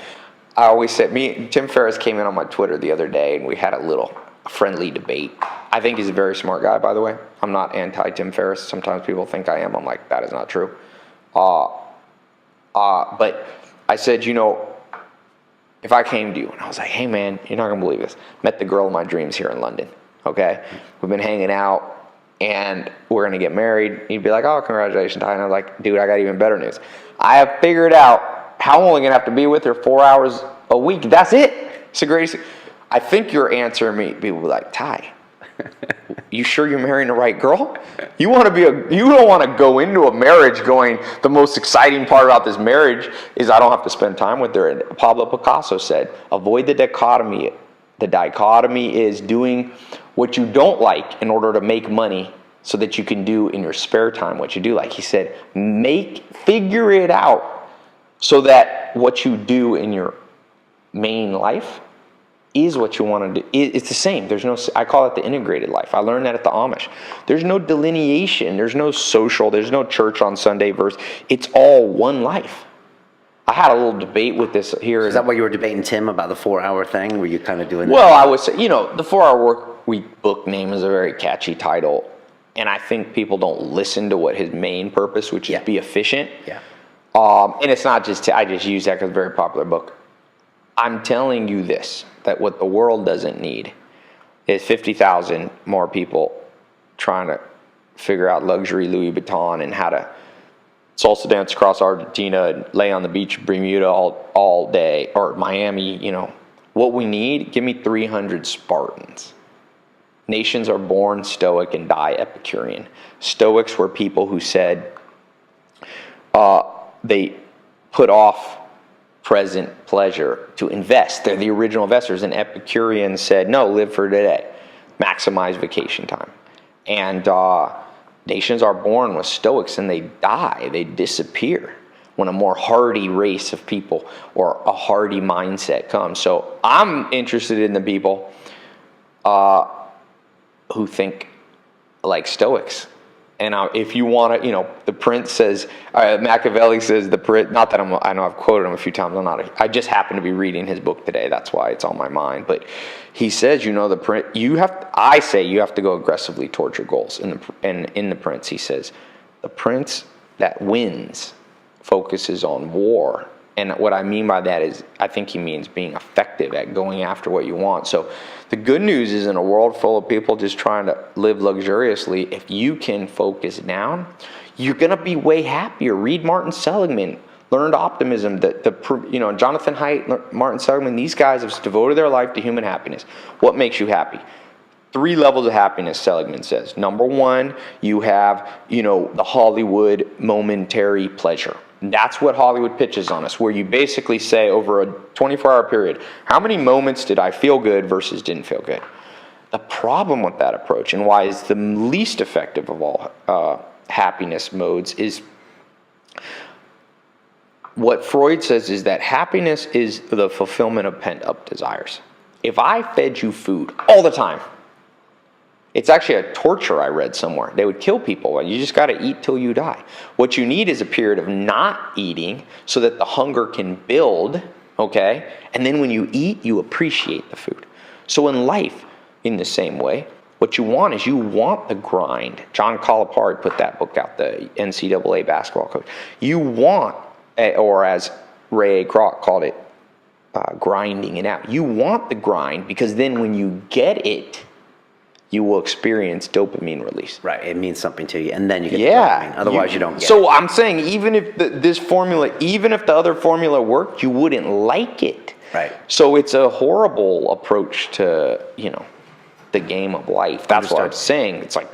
I always said, Tim Ferriss came in on my Twitter the other day, and we had a little friendly debate. I think he's a very smart guy, by the way. I'm not anti-Tim Ferriss. Sometimes people think I am. I'm like, that is not true. But I said, if I came to you and I was like, hey man, you're not gonna believe this. Met the girl of my dreams here in London. Okay, we've been hanging out and we're gonna get married. You'd be like, oh, congratulations, Ty. And I was like, dude, I got even better news. I have figured out how I'm only gonna have to be with her 4 hours a week. That's it. It's the greatest. I think your answer me, people will be like, Ty, you sure you're marrying the right girl? You don't want to go into a marriage going, the most exciting part about this marriage is I don't have to spend time with her. And Pablo Picasso said, avoid the dichotomy. The dichotomy is doing what you don't like in order to make money so that you can do in your spare time what you do like. He said, figure it out so that what you do in your main life is what you want to do. It's the same. I call it the integrated life. I learned that at the Amish. There's no delineation. There's no social. There's no church on Sunday verse. It's all one life. I had a little debate with this here. Is that why you were debating Tim about the 4-hour thing? Were you kind of doing that? Well, I would say, the 4-Hour Work Week book name is a very catchy title. And I think people don't listen to what his main purpose, which is be efficient. Yeah. And it's not just, I just use that because it's a very popular book. I'm telling you this, that what the world doesn't need is 50,000 more people trying to figure out luxury Louis Vuitton and how to salsa dance across Argentina and lay on the beach of Bermuda all day, or Miami, What we need, give me 300 Spartans. Nations are born Stoic and die Epicurean. Stoics were people who said they put off present pleasure to invest. They're the original investors. And Epicureans said, no, live for today. Maximize vacation time. And nations are born with Stoics and they die. They disappear when a more hardy race of people or a hardy mindset comes. So I'm interested in the people who think like Stoics. And if you want to, the Prince says, Machiavelli says the Prince. Not that I know I've quoted him a few times. I just happen to be reading his book today. That's why it's on my mind. But he says, the Prince. I say you have to go aggressively towards your goals. And in the Prince, he says, the Prince that wins focuses on war. And what I mean by that is, I think he means being effective at going after what you want. So the good news is in a world full of people just trying to live luxuriously, if you can focus down, you're going to be way happier. Read Martin Seligman, Learned Optimism, Jonathan Haidt, Martin Seligman, these guys have devoted their life to human happiness. What makes you happy? 3 levels of happiness, Seligman says. Number 1, you have, the Hollywood momentary pleasure. That's what Hollywood pitches on us, where you basically say over a 24-hour period, how many moments did I feel good versus didn't feel good? The problem with that approach, and why it's the least effective of all happiness modes, is what Freud says is that happiness is the fulfillment of pent-up desires. If I fed you food all the time, it's actually a torture I read somewhere. They would kill people. You just got to eat till you die. What you need is a period of not eating so that the hunger can build, okay? And then when you eat, you appreciate the food. So in life, in the same way, what you want is you want the grind. John Calipari put that book out, the NCAA basketball coach. You want, or as Ray Kroc called it, grinding it out. You want the grind because then when you get it, you will experience dopamine release. Right, it means something to you, and then you get the dopamine. Otherwise, you don't get it. So I'm saying, even if even if the other formula worked, you wouldn't like it. Right. So it's a horrible approach to, the game of life. That's what I'm saying. It's like,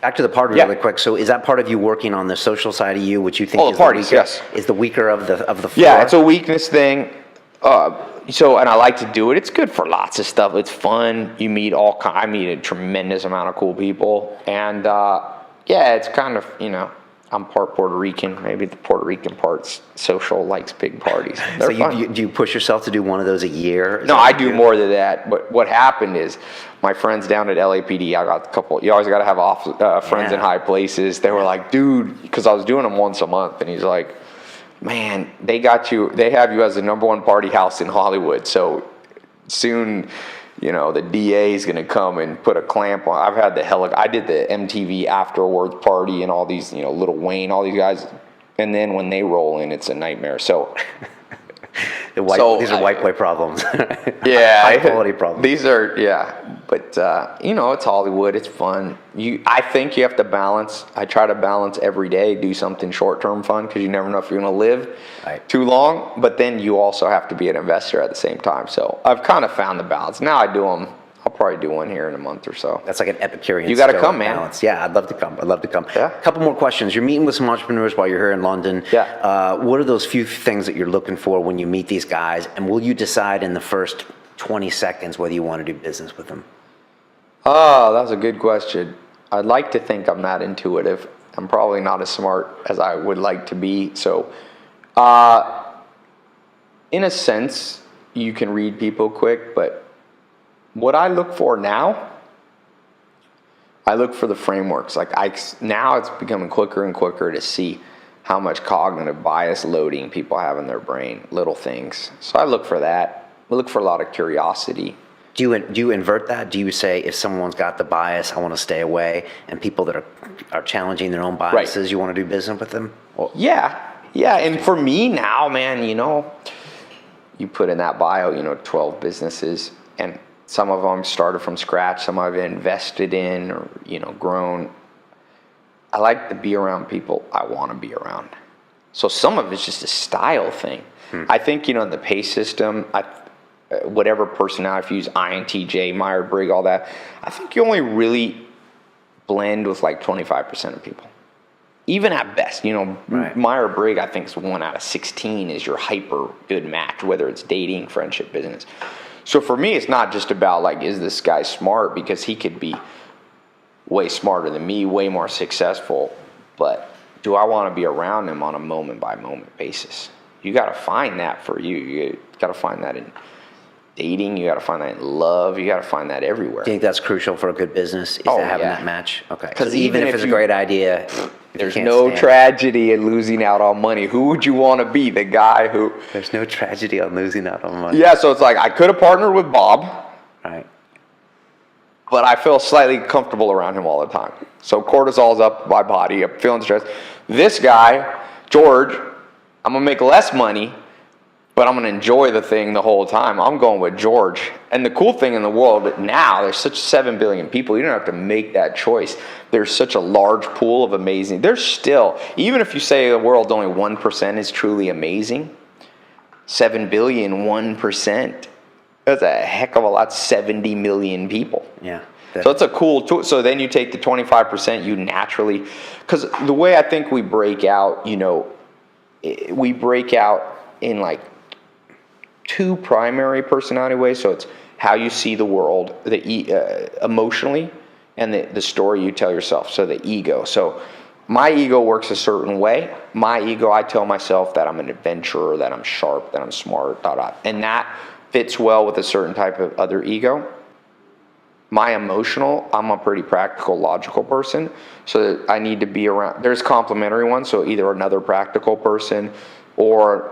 back to the party really quick. So is that part of you working on the social side of you, which you think is the parties, is the weaker of the four? Yeah, it's a weakness thing. And I like to do it. It's good for lots of stuff. It's fun. You meet I meet a tremendous amount of cool people. And, it's kind of, I'm part Puerto Rican. Maybe the Puerto Rican part's social, likes big parties. So do you push yourself to do one of those a year? No, I do more than that. But what happened is my friends down at LAPD, I got a couple, you always got to have friends in high places. They were like, dude, because I was doing them once a month. And he's like, man, they have you as the number 1 party house in Hollywood. So soon, the DA is going to come and put a clamp on. I've had I did the MTV afterwards party and all these, Lil Wayne, all these guys. And then when they roll in, it's a nightmare. So these are white boy problems. Yeah. High quality problems. These are, but it's Hollywood. It's fun. I think you have to balance. I try to balance every day, do something short-term fun, because you never know if you're going to live too long. But then you also have to be an investor at the same time. So I've kind of found the balance. Now I do them. I'll probably do one here in a month or so. That's like an Epicurean. You got to come, man. Balance. Yeah, I'd love to come. Yeah. A couple more questions. You're meeting with some entrepreneurs while you're here in London. Yeah. What are those few things that you're looking for when you meet these guys? And will you decide in the first 20 seconds whether you want to do business with them? Oh, that's a good question. I'd like to think I'm not intuitive. I'm probably not as smart as I would like to be. So, in a sense, you can read people quick, but what I look for now, I look for the frameworks. Now it's becoming quicker and quicker to see how much cognitive bias loading people have in their brain, little things. So I look for that. I look for a lot of curiosity. Do you invert that? Do you say, if someone's got the bias, I want to stay away, and people that are challenging their own biases, you want to do business with them? Yeah. And for me now, man, you put in that bio, 12 businesses, and some of them started from scratch. Some I've invested in or, grown. I like to be around people I want to be around. So some of it's just a style thing. I think, the pay system, whatever personality, if you use INTJ, Myers-Briggs, all that, I think you only really blend with like 25% of people. Even at best, Myers-Briggs, I think, is 1 out of 16 is your hyper good match, whether it's dating, friendship, business. So for me, it's not just about is this guy smart, because he could be way smarter than me, way more successful, but do I want to be around him on a moment by moment basis? You got to find that for you. You got to find that in dating. You got to find that in love. You got to find that everywhere. Do you think that's crucial for a good business? Is having that match? Okay. Because even if it's a great idea, there's no tragedy in losing out on money. Who would you want to be? The guy who... There's no tragedy on losing out on money. Yeah, so it's I could have partnered with Bob. Right. But I feel slightly comfortable around him all the time. So cortisol's up my body. I'm feeling stressed. This guy, George, I'm going to make less money, but I'm going to enjoy the thing the whole time. I'm going with George. And the cool thing in the world now, there's such 7 billion people. You don't have to make that choice. There's such a large pool of amazing. There's still, even if you say the world's only 1% is truly amazing, 7 billion, 1%. That's a heck of a lot, 70 million people. Yeah. So it's a cool tool. So then you take the 25%, you naturally, because the way I think we break out, we break out in like two primary personality ways. So it's how you see the world, emotionally, and the story you tell yourself. So the ego. So my ego works a certain way. My ego, I tell myself that I'm an adventurer, that I'm sharp, that I'm smart, and that fits well with a certain type of other ego. My emotional, I'm a pretty practical, logical person, so I need to be around. There's complementary ones, so either another practical person or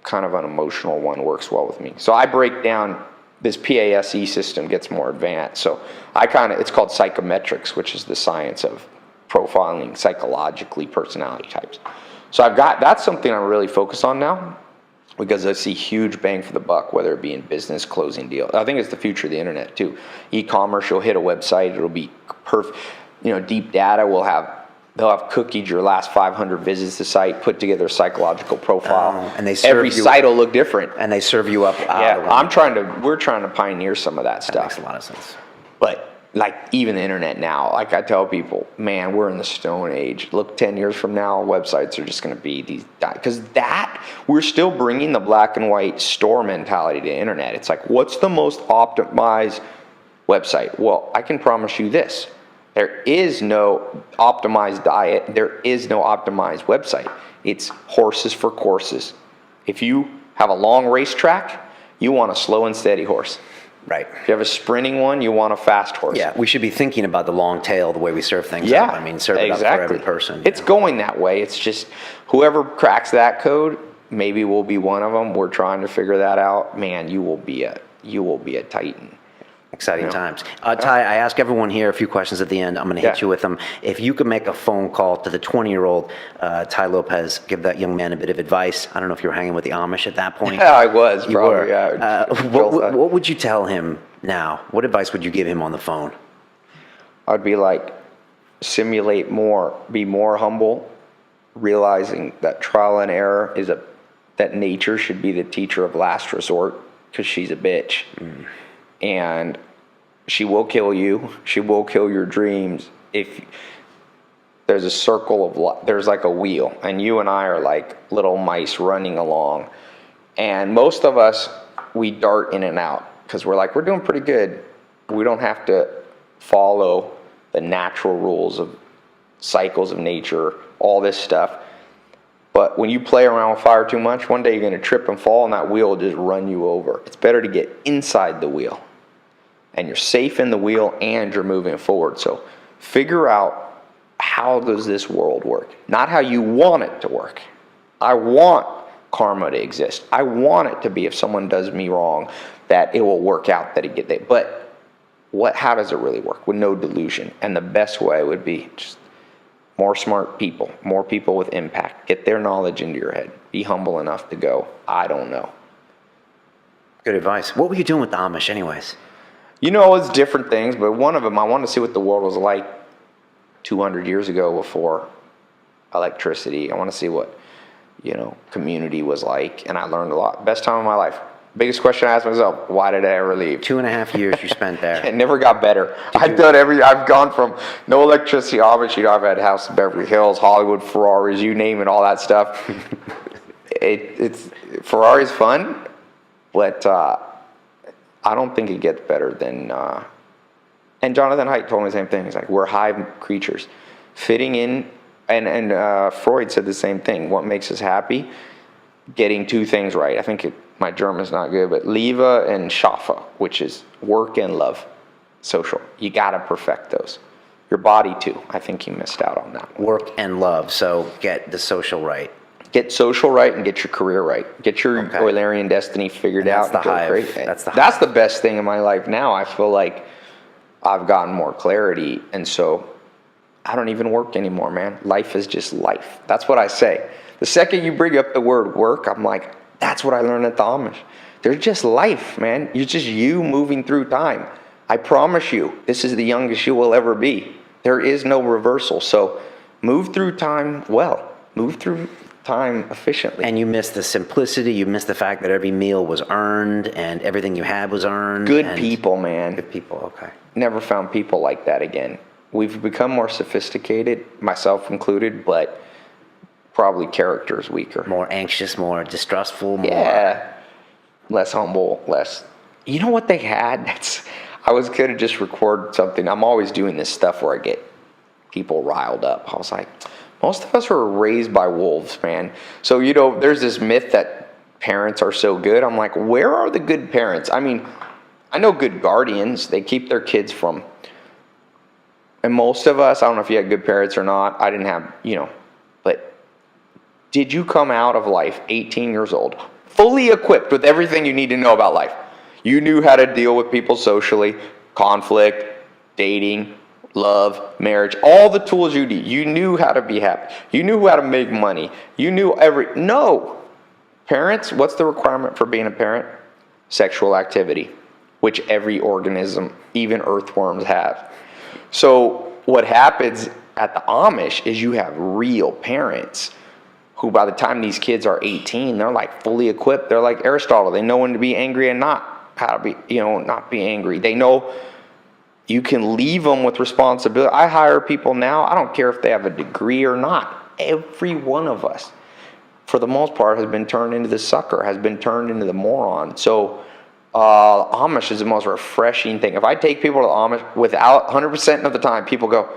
kind of an emotional one works well with me. So I break down this PASE system gets more advanced. So it's called psychometrics, which is the science of profiling psychologically personality types. So that's something I'm really focused on now, because I see huge bang for the buck, whether it be in business, closing deals. I think it's the future of the internet too. E-commerce, you'll hit a website, it'll be perfect. Deep data they'll have cookied your last 500 visits to the site, put together a psychological profile, and every site will look different. And they serve you up. We're trying to pioneer some of that stuff. That makes a lot of sense. But like even the internet now, like I tell people, man, we're in the Stone Age. Look, 10 years from now, websites are just going to be these, because we're still bringing the black and white store mentality to the internet. It's like, what's the most optimized website? Well, I can promise you this. There is no optimized diet. There is no optimized website. It's horses for courses. If you have a long racetrack, you want a slow and steady horse. Right. If you have a sprinting one, you want a fast horse. Yeah, we should be thinking about the long tail, the way we serve things up. I mean, serve it up for every person. It's going that way. It's just whoever cracks that code, maybe we'll be one of them. We're trying to figure that out. Man, you will be a titan. Exciting times. Tai, I ask everyone here a few questions at the end. I'm going to hit you with them. If you could make a phone call to the 20-year-old Tai Lopez, give that young man a bit of advice. I don't know if you were hanging with the Amish at that point. Yeah, I was, probably. Yeah. What would you tell him now? What advice would you give him on the phone? I'd be like, simulate more, be more humble, realizing that trial and error that nature should be the teacher of last resort, because she's a bitch. And she will kill you. She will kill your dreams. If there's a circle of life, there's like a wheel, and you and I are like little mice running along. And most of us, we dart in and out because we're doing pretty good. We don't have to follow the natural rules of cycles of nature, all this stuff. But when you play around with fire too much, one day you're going to trip and fall, and that wheel will just run you over. It's better to get inside the wheel, and you're safe in the wheel, and you're moving forward. So figure out, how does this world work? Not how you want it to work. I want karma to exist. I want it to be, if someone does me wrong, that it will work out, that it get there. But how does it really work with no delusion? And the best way would be just more smart people, more people with impact. Get their knowledge into your head. Be humble enough to go, I don't know. Good advice. What were you doing with the Amish anyways? It's different things, but one of them, I wanted to see what the world was like 200 years ago before electricity. I want to see what, community was like, and I learned a lot. Best time of my life. Biggest question I asked myself, why did I ever leave? 2.5 years you spent there. It never got better. I've gone from no electricity, Amish, I've had a house in Beverly Hills, Hollywood, Ferraris, you name it, all that stuff. It's Ferrari's fun, but I don't think it gets better than, and Jonathan Haidt told me the same thing. He's like, we're hive creatures. Fitting in, and Freud said the same thing. What makes us happy? Getting two things right. I think my German's not good, but Liebe and Schaffe, which is work and love, social. You got to perfect those. Your body too. I think you missed out on that one. Work and love. So get the social right. Get social right and get your career right. Get your Eulerian destiny figured out. That's the hive. Great. That's the best thing in my life now. I feel like I've gotten more clarity, and so I don't even work anymore, man. Life is just life. That's what I say. The second you bring up the word work, I'm like, that's what I learned at the Amish. They're just life, man. You're just you moving through time. I promise you, this is the youngest you will ever be. There is no reversal. So move through time well. Move through time efficiently. And you miss the simplicity. You miss the fact that every meal was earned and everything you had was earned. Good people, man. Good people, okay. Never found people like that again. We've become more sophisticated, myself included, but probably character's weaker. More anxious, more distrustful, more... Yeah. Less humble, less... You know what they had? I was going to just record something. I'm always doing this stuff where I get people riled up. I was like, most of us were raised by wolves, man. So, there's this myth that parents are so good. I'm like, where are the good parents? I mean, I know good guardians. They keep their kids from... And most of us, I don't know if you had good parents or not. I didn't have, but did you come out of life 18 years old, fully equipped with everything you need to know about life? You knew how to deal with people socially, conflict, dating, love, marriage, all the tools you need. You knew how to be happy. You knew how to make money. You knew No. Parents, what's the requirement for being a parent? Sexual activity, which every organism, even earthworms, have. So what happens at the Amish is you have real parents who by the time these kids are 18, they're like fully equipped. They're like Aristotle. They know when to be angry and not how to be, not be angry. They know you can leave them with responsibility. I hire people now. I don't care if they have a degree or not. Every one of us, for the most part, has been turned into the sucker, has been turned into the moron. So Amish is the most refreshing thing. If I take people to the Amish, without 100% of the time, people go,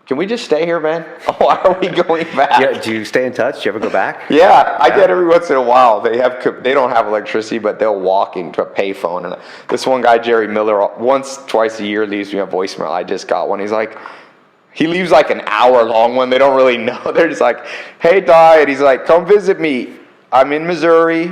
can we just stay here, man? Why are we going back? Yeah, do you stay in touch? Do you ever go back? Yeah, I get every once in a while. They don't have electricity, but they'll walk into a payphone. And this one guy, Jerry Miller, twice a year leaves me a voicemail. I just got one. He leaves like an hour-long one. They don't really know. They're just like, hey, Ty. And he's like, come visit me. I'm in Missouri.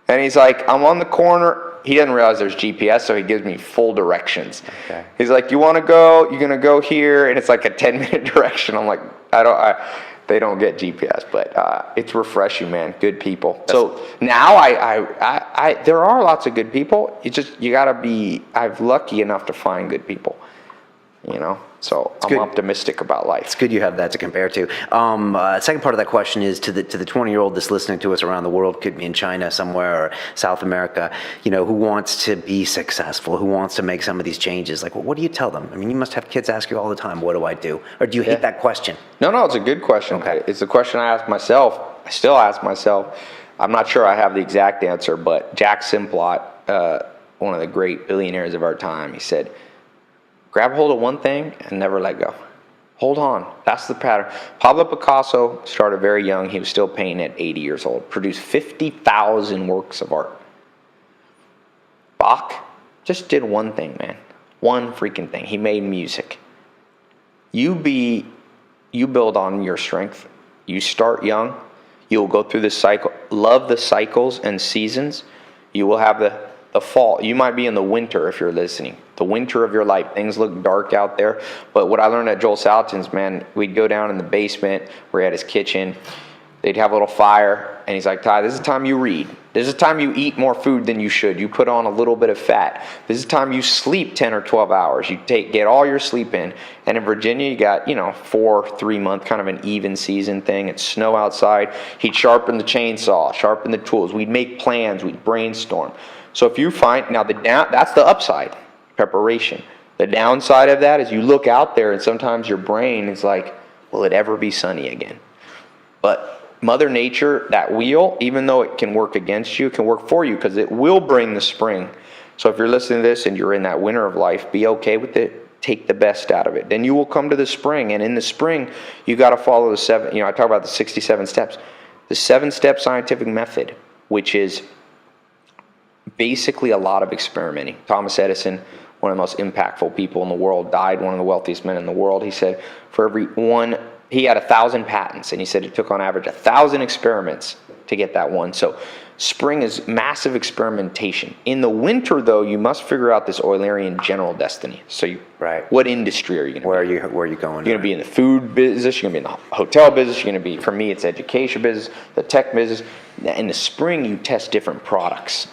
And he's like, I'm on the corner. He doesn't realize there's GPS, so he gives me full directions. Okay. He's like, you want to go? You're going to go here. And it's like a 10-minute direction. I'm like, they don't get GPS, but it's refreshing, man. Good people. So now there are lots of good people. You got to be, I'm lucky enough to find good people, So I'm optimistic about life. It's good you have that to compare to. Second part of that question is to the 20-year-old that's listening to us around the world, could be in China somewhere or South America, who wants to be successful, who wants to make some of these changes. Like, what do you tell them? I mean, you must have kids ask you all the time, what do I do? Or do you hate that question? No, it's a good question. Okay. It's a question I ask myself. I still ask myself. I'm not sure I have the exact answer, but Jack Simplot, one of the great billionaires of our time, he said, grab hold of one thing and never let go. Hold on. That's the pattern. Pablo Picasso started very young. He was still painting at 80 years old. Produced 50,000 works of art. Bach just did one thing, man. One freaking thing. He made music. You build on your strength. You start young. You'll go through this cycle. Love the cycles and seasons. You will have the fall. You might be in the winter if you're listening. The winter of your life. Things look dark out there. But what I learned at Joel Salatin's, man, we'd go down in the basement. We're at his kitchen. They'd have a little fire. And he's like, Ty, this is the time you read. This is the time you eat more food than you should. You put on a little bit of fat. This is the time you sleep 10 or 12 hours. You get all your sleep in. And in Virginia, you got, 3 month, kind of an even season thing. It's snow outside. He'd sharpen the chainsaw, sharpen the tools. We'd make plans. We'd brainstorm. So if you find, now that's the upside, preparation. The downside of that is you look out there and sometimes your brain is like, will it ever be sunny again? But Mother Nature, that wheel, even though it can work against you, it can work for you because it will bring the spring. So if you're listening to this and you're in that winter of life, be okay with it. Take the best out of it. Then you will come to the spring. And in the spring, you got to follow the 7, I talk about the 67 steps. The 7-step scientific method, which is basically a lot of experimenting. Thomas Edison, one of the most impactful people in the world, died, one of the wealthiest men in the world. He said for every one, he had 1,000 patents, and he said it took on average 1,000 experiments to get that one. So spring is massive experimentation. In the winter, though, you must figure out this Eulerian general destiny. So what industry are you going to be? Where are you going? You're going to be in the food business. You're going to be in the hotel business. You're going to be, for me, it's education business, the tech business. In the spring, you test different products.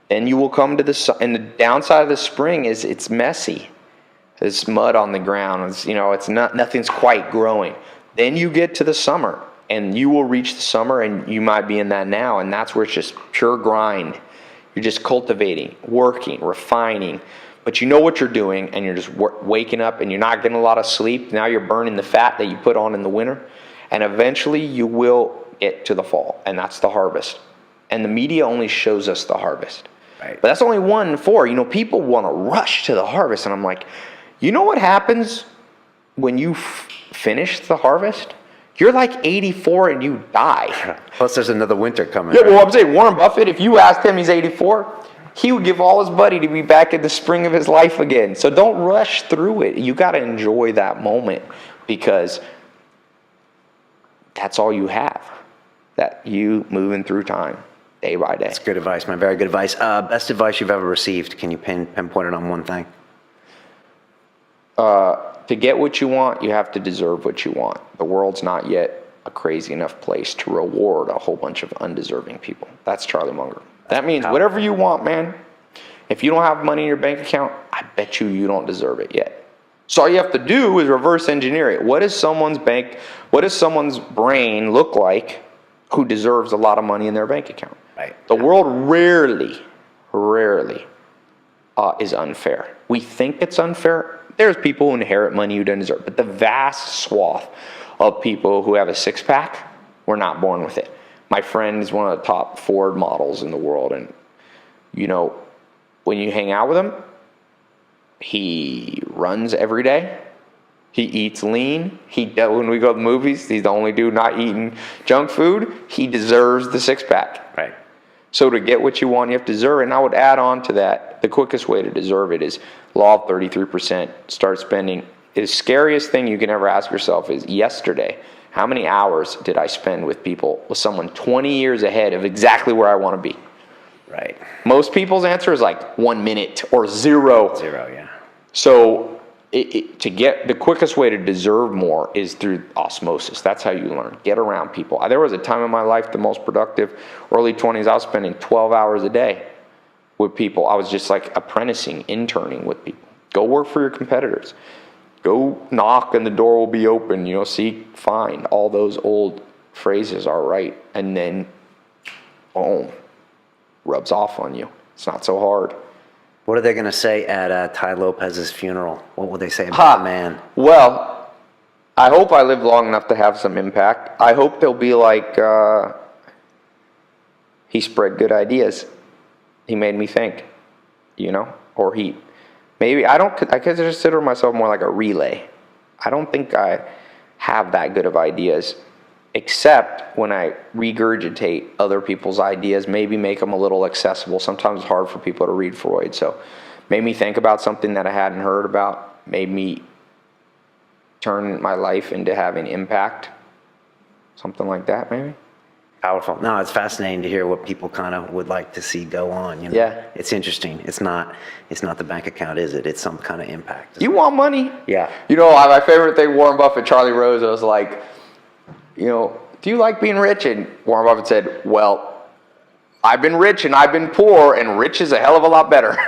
Then you will come to and the downside of the spring is it's messy. There's mud on the ground. It's, nothing's quite growing. Then you get to the summer And you will reach the summer, and you might be in that now, and that's where it's just pure grind. You're just cultivating, working, refining, but you know what you're doing, and you're just waking up, and you're not getting a lot of sleep. Now you're burning the fat that you put on in the winter, and eventually you will get to the fall, and that's the harvest. And the media only shows us the harvest. Right. But that's only 1 in 4. You know, people want to rush to the harvest, and I'm like, you know what happens when you finish the harvest? You're like 84 and you die. Plus, there's another winter coming. Yeah, well, I'm saying Warren Buffett, if you asked him, he's 84, he would give all his money to be back in the spring of his life again. So don't rush through it. You got to enjoy that moment, because that's all you have. That you moving through time, day by day. That's good advice, man. Very good advice. Best advice you've ever received. Can you pinpoint it on one thing? To get what you want, you have to deserve what you want. The world's not yet a crazy enough place to reward a whole bunch of undeserving people. That's Charlie Munger. That means whatever you want, man. If you don't have money in your bank account, I bet you don't deserve it yet. So all you have to do is reverse engineer it. What does someone's brain look like who deserves a lot of money in their bank account? Right. The world rarely is unfair. We think it's unfair. There's people who inherit money who don't deserve it. But the vast swath of people who have a six-pack were not born with it. My friend is one of the top Ford models in the world. And, you know, when you hang out with him, he runs every day. He eats lean. When we go to the movies, he's the only dude not eating junk food. He deserves the six-pack. Right. So to get what you want, you have to deserve it. And I would add on to that, the quickest way to deserve it is law of 33%. Start spending. The scariest thing you can ever ask yourself is, yesterday, how many hours did I spend with someone 20 years ahead of exactly where I want to be? Right. Most people's answer is like 1 minute or zero. Zero, yeah. So to get the quickest way to deserve more is through osmosis. That's how you learn. Get around people. There was a time in my life, the most productive, early 20s, I was spending 12 hours a day with people. I was just like apprenticing, interning with people. Go work for your competitors. Go knock and the door will be open. Seek, find. All those old phrases are right. And then, boom, rubs off on you. It's not so hard. What are they going to say at Tai Lopez's funeral? What will they say about the man? Well, I hope I live long enough to have some impact. I hope they'll be like, he spread good ideas. He made me think, or I consider myself more like a relay. I don't think I have that good of ideas, except when I regurgitate other people's ideas, maybe make them a little accessible. Sometimes it's hard for people to read Freud, so made me think about something that I hadn't heard about, made me turn my life into having impact, something like that maybe. Powerful. No, it's fascinating to hear what people kind of would like to see go on. Yeah. It's interesting. It's not the bank account, is it? It's some kind of impact. You want money? Yeah. My favorite thing, Warren Buffett, Charlie Rose, I was like, do you like being rich? And Warren Buffett said, well, I've been rich and I've been poor, and rich is a hell of a lot better.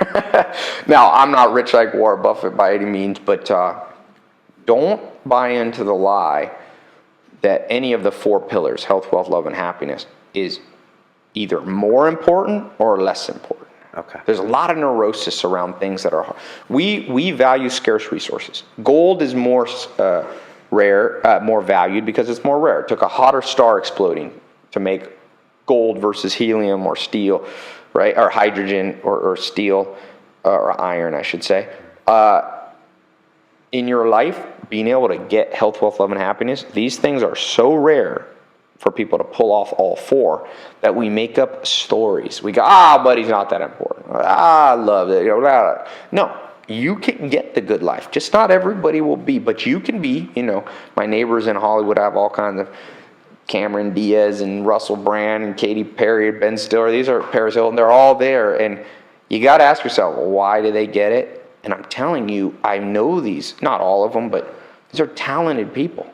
Now, I'm not rich like Warren Buffett by any means, but don't buy into the lie that any of the 4 pillars, health, wealth, love, and happiness, is either more important or less important. Okay. There's a lot of neurosis around things that are hard. We value scarce resources. Gold is more rare, more valued because it's more rare. It took a hotter star exploding to make gold versus helium or steel, right? Or hydrogen or steel, or iron, I should say. In your life, being able to get health, wealth, love, and happiness, these things are so rare for people to pull off all 4 that we make up stories. We go, but he's not that important. I love it. No, you can get the good life. Just not everybody will be, but you can be. My neighbors in Hollywood have all kinds of Cameron Diaz and Russell Brand and Katy Perry, Ben Stiller. These are Paris Hilton. They're all there, and you got to ask yourself, why do they get it? And I'm telling you, I know these, not all of them, but these are talented people.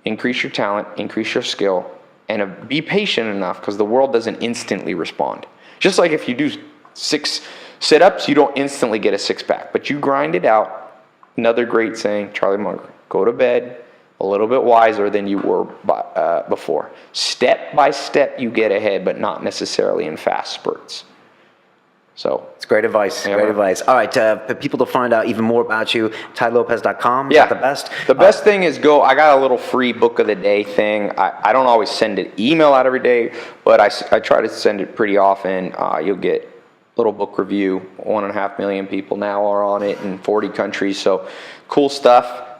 Increase your talent, increase your skill, and be patient enough, because the world doesn't instantly respond. Just like if you do 6 sit-ups, you don't instantly get a 6-pack, but you grind it out. Another great saying, Charlie Munger, go to bed a little bit wiser than you were before. Step by step, you get ahead, but not necessarily in fast spurts. So it's great advice. Yeah, great man. advice. All right, for people to find out even more about you, TaiLopez.com. Is Yeah, that the best? The best thing is I got a little free book of the day thing. I don't always send an email out every day, but I try to send it pretty often. You'll get a little book review. 1.5 million people now are on it in 40 countries. So cool stuff.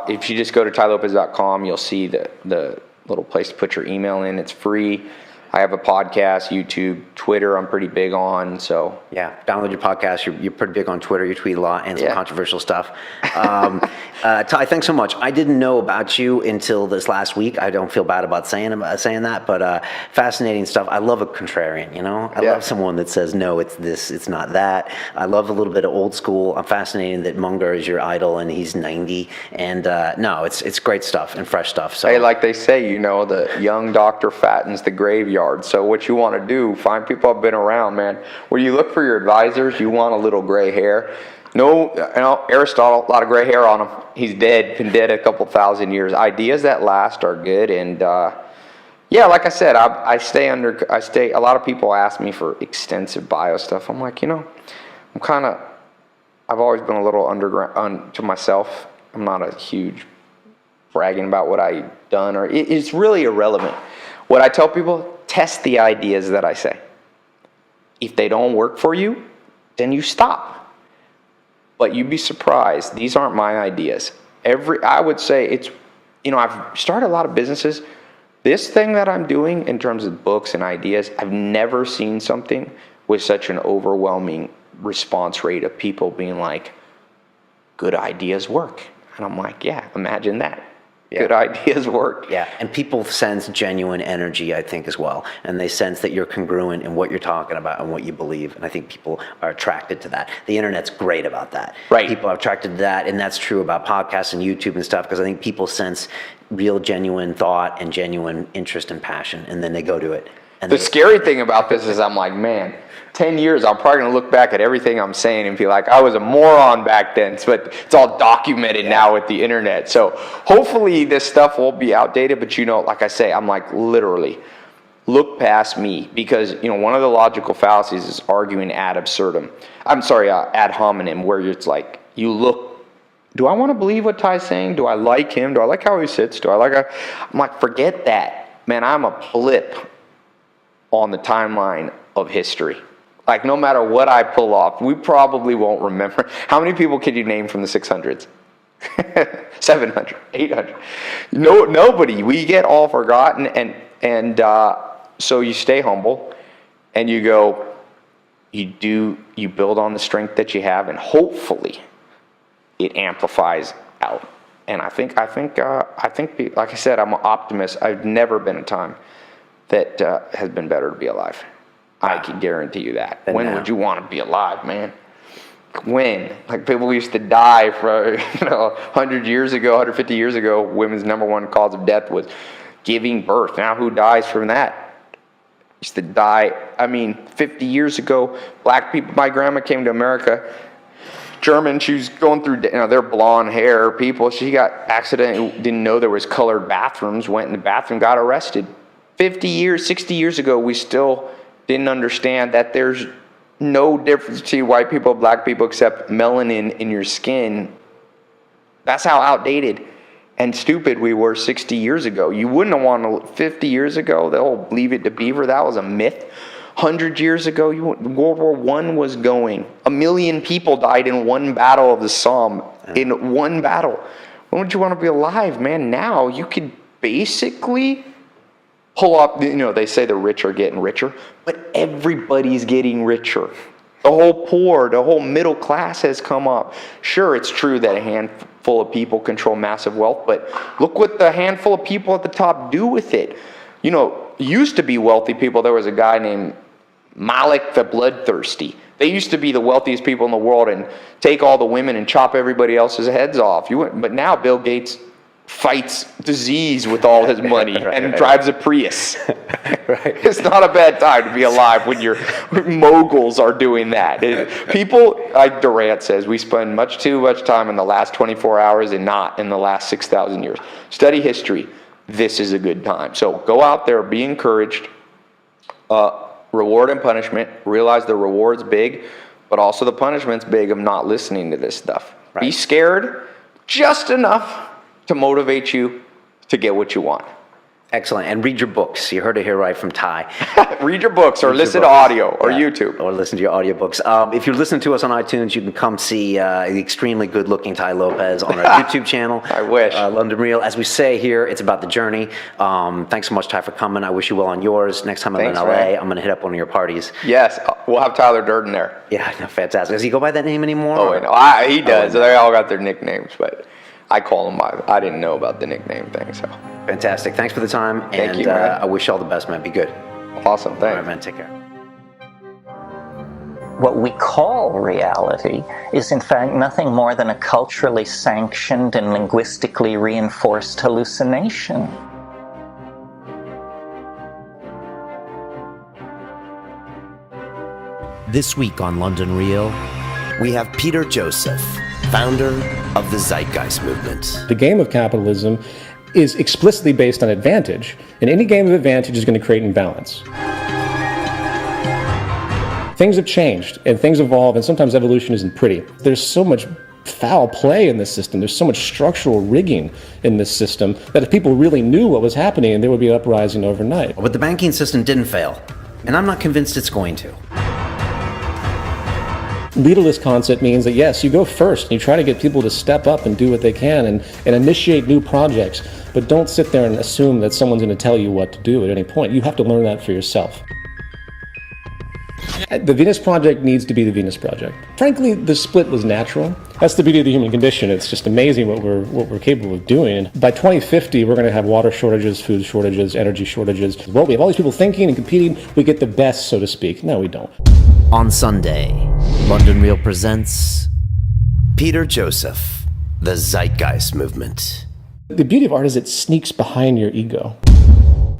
If you just go to TaiLopez.com, you'll see the little place to put your email in. It's free. I have a podcast, YouTube, Twitter I'm pretty big on, so. Yeah, download your podcast. You're pretty big on Twitter. You tweet a lot and some controversial stuff. Tai, thanks so much. I didn't know about you until this last week. I don't feel bad about saying that, but fascinating stuff. I love a contrarian, you know? I love someone that says, no, it's this, it's not that. I love a little bit of old school. I'm fascinated that Munger is your idol and he's 90. And no, it's great stuff and fresh stuff. So. Hey, like they say, you know, the young doctor fattens the graveyard. So what you want to do, find people who've been around, man. When you look for your advisors, you want a little gray hair. No, Aristotle, a lot of gray hair on him. He's dead, been dead a couple thousand years. Ideas that last are good. And yeah, like I said, I stay, a lot of people ask me for extensive bio stuff. I'm like, you know, I've always been a little underground to myself. I'm not a huge bragging about what I've done, or it's really irrelevant. What I tell people, test the ideas that I say. If they don't work for you, then you stop. But you'd be surprised. These aren't my ideas. I would say it's, you know, I've started a lot of businesses. This thing that I'm doing in terms of books and ideas, I've never seen something with such an overwhelming response rate of people being like, good ideas work. And I'm like, yeah, imagine that. Yeah. Good ideas work. Yeah, and people sense genuine energy, I think, as well. And they sense that you're congruent in what you're talking about and what you believe. And I think people are attracted to that. The internet's great about that. Right. People are attracted to that, and that's true about podcasts and YouTube and stuff, because I think people sense real, genuine thought and genuine interest and passion, and then they go to it. And the scary thing about this is I'm like, man, 10 years, I'm probably going to look back at everything I'm saying and be like, I was a moron back then, but it's all documented now with the internet. So hopefully this stuff won't be outdated, but you know, like I say, I'm like, literally, look past me, because, you know, one of the logical fallacies is arguing ad hominem, where it's like, you look, do I want to believe what Ty's saying? Do I like him? Do I like how he sits? I'm like, forget that. Man, I'm a blip on the timeline of history. Like, no matter what I pull off, we probably won't remember. How many people could you name from the 600s? 700, 800. No, nobody. We get all forgotten, and so you stay humble, and you go, you build on the strength that you have, and hopefully it amplifies out. And I think, like I said, I'm an optimist. I've never been a time that has been better to be alive. I can guarantee you that. When would you want to be alive, man? When? Like, people used to die for, 100 years ago, 150 years ago, women's number one cause of death was giving birth. Now who dies from that? Used to die, 50 years ago, black people, my grandma came to America, German, she was going through, their blonde hair people, she got accident, didn't know there was colored bathrooms, went in the bathroom, got arrested. 50 years, 60 years ago, we still didn't understand that there's no difference between white people and black people except melanin in your skin. That's how outdated and stupid we were 60 years ago. You wouldn't have wanted 50 years ago, the whole Leave It to Beaver, that was a myth. 100 years ago, World War I was going. 1 million people died in one battle of the Somme, in one battle. When would you want to be alive, man? Now you could basically pull up, they say the rich are getting richer, but everybody's getting richer. The whole poor, the whole middle class has come up. Sure, it's true that a handful of people control massive wealth, but look what the handful of people at the top do with it. Used to be wealthy people. There was a guy named Malik the Bloodthirsty. They used to be the wealthiest people in the world and take all the women and chop everybody else's heads off. But now Bill Gates fights disease with all his money and drives a Prius. Right. It's not a bad time to be alive when your moguls are doing that. People, like Durant says, we spend too much time in the last 24 hours and not in the last 6,000 years. Study history. This is a good time. So go out there, be encouraged. Reward and punishment. Realize the reward's big, but also the punishment's big of not listening to this stuff. Right. Be scared just enough to motivate you to get what you want. Excellent. And read your books. You heard it here right from Tai. Read your books or listen to audio or YouTube. Or listen to your audiobooks. If you're listening to us on iTunes, you can come see the extremely good-looking Tai Lopez on our YouTube channel. I wish. London Real. As we say here, it's about the journey. Thanks so much, Tai, for coming. I wish you well on yours. Next time I'm in LA, man. I'm going to hit up one of your parties. Yes. We'll have Tyler Durden there. Yeah, fantastic. Does he go by that name anymore? Oh, no. He does. They all got their nicknames, but I call him I didn't know about the nickname thing, so. Fantastic. Thanks for the time. Thank you, man. I wish you all the best, man. Be good. Awesome. Thanks. All right, man. Take care. What we call reality is, in fact, nothing more than a culturally sanctioned and linguistically reinforced hallucination. This week on London Real, we have Peter Joseph, founder of the Zeitgeist Movement. The game of capitalism is explicitly based on advantage, and any game of advantage is going to create imbalance. Things have changed, and things evolve, and sometimes evolution isn't pretty. There's so much foul play in this system, there's so much structural rigging in this system, that if people really knew what was happening, there would be an uprising overnight. But the banking system didn't fail, and I'm not convinced it's going to. Leaderless concept means that, yes, you go first and you try to get people to step up and do what they can and initiate new projects, but don't sit there and assume that someone's going to tell you what to do at any point. You have to learn that for yourself. The Venus Project needs to be the Venus Project. Frankly, the split was natural. That's the beauty of the human condition. It's just amazing what we're capable of doing. And by 2050, we're going to have water shortages, food shortages, energy shortages. Well, we have all these people thinking and competing. We get the best, so to speak. No, we don't. On Sunday, London Real presents Peter Joseph, the Zeitgeist Movement. The beauty of art is it sneaks behind your ego.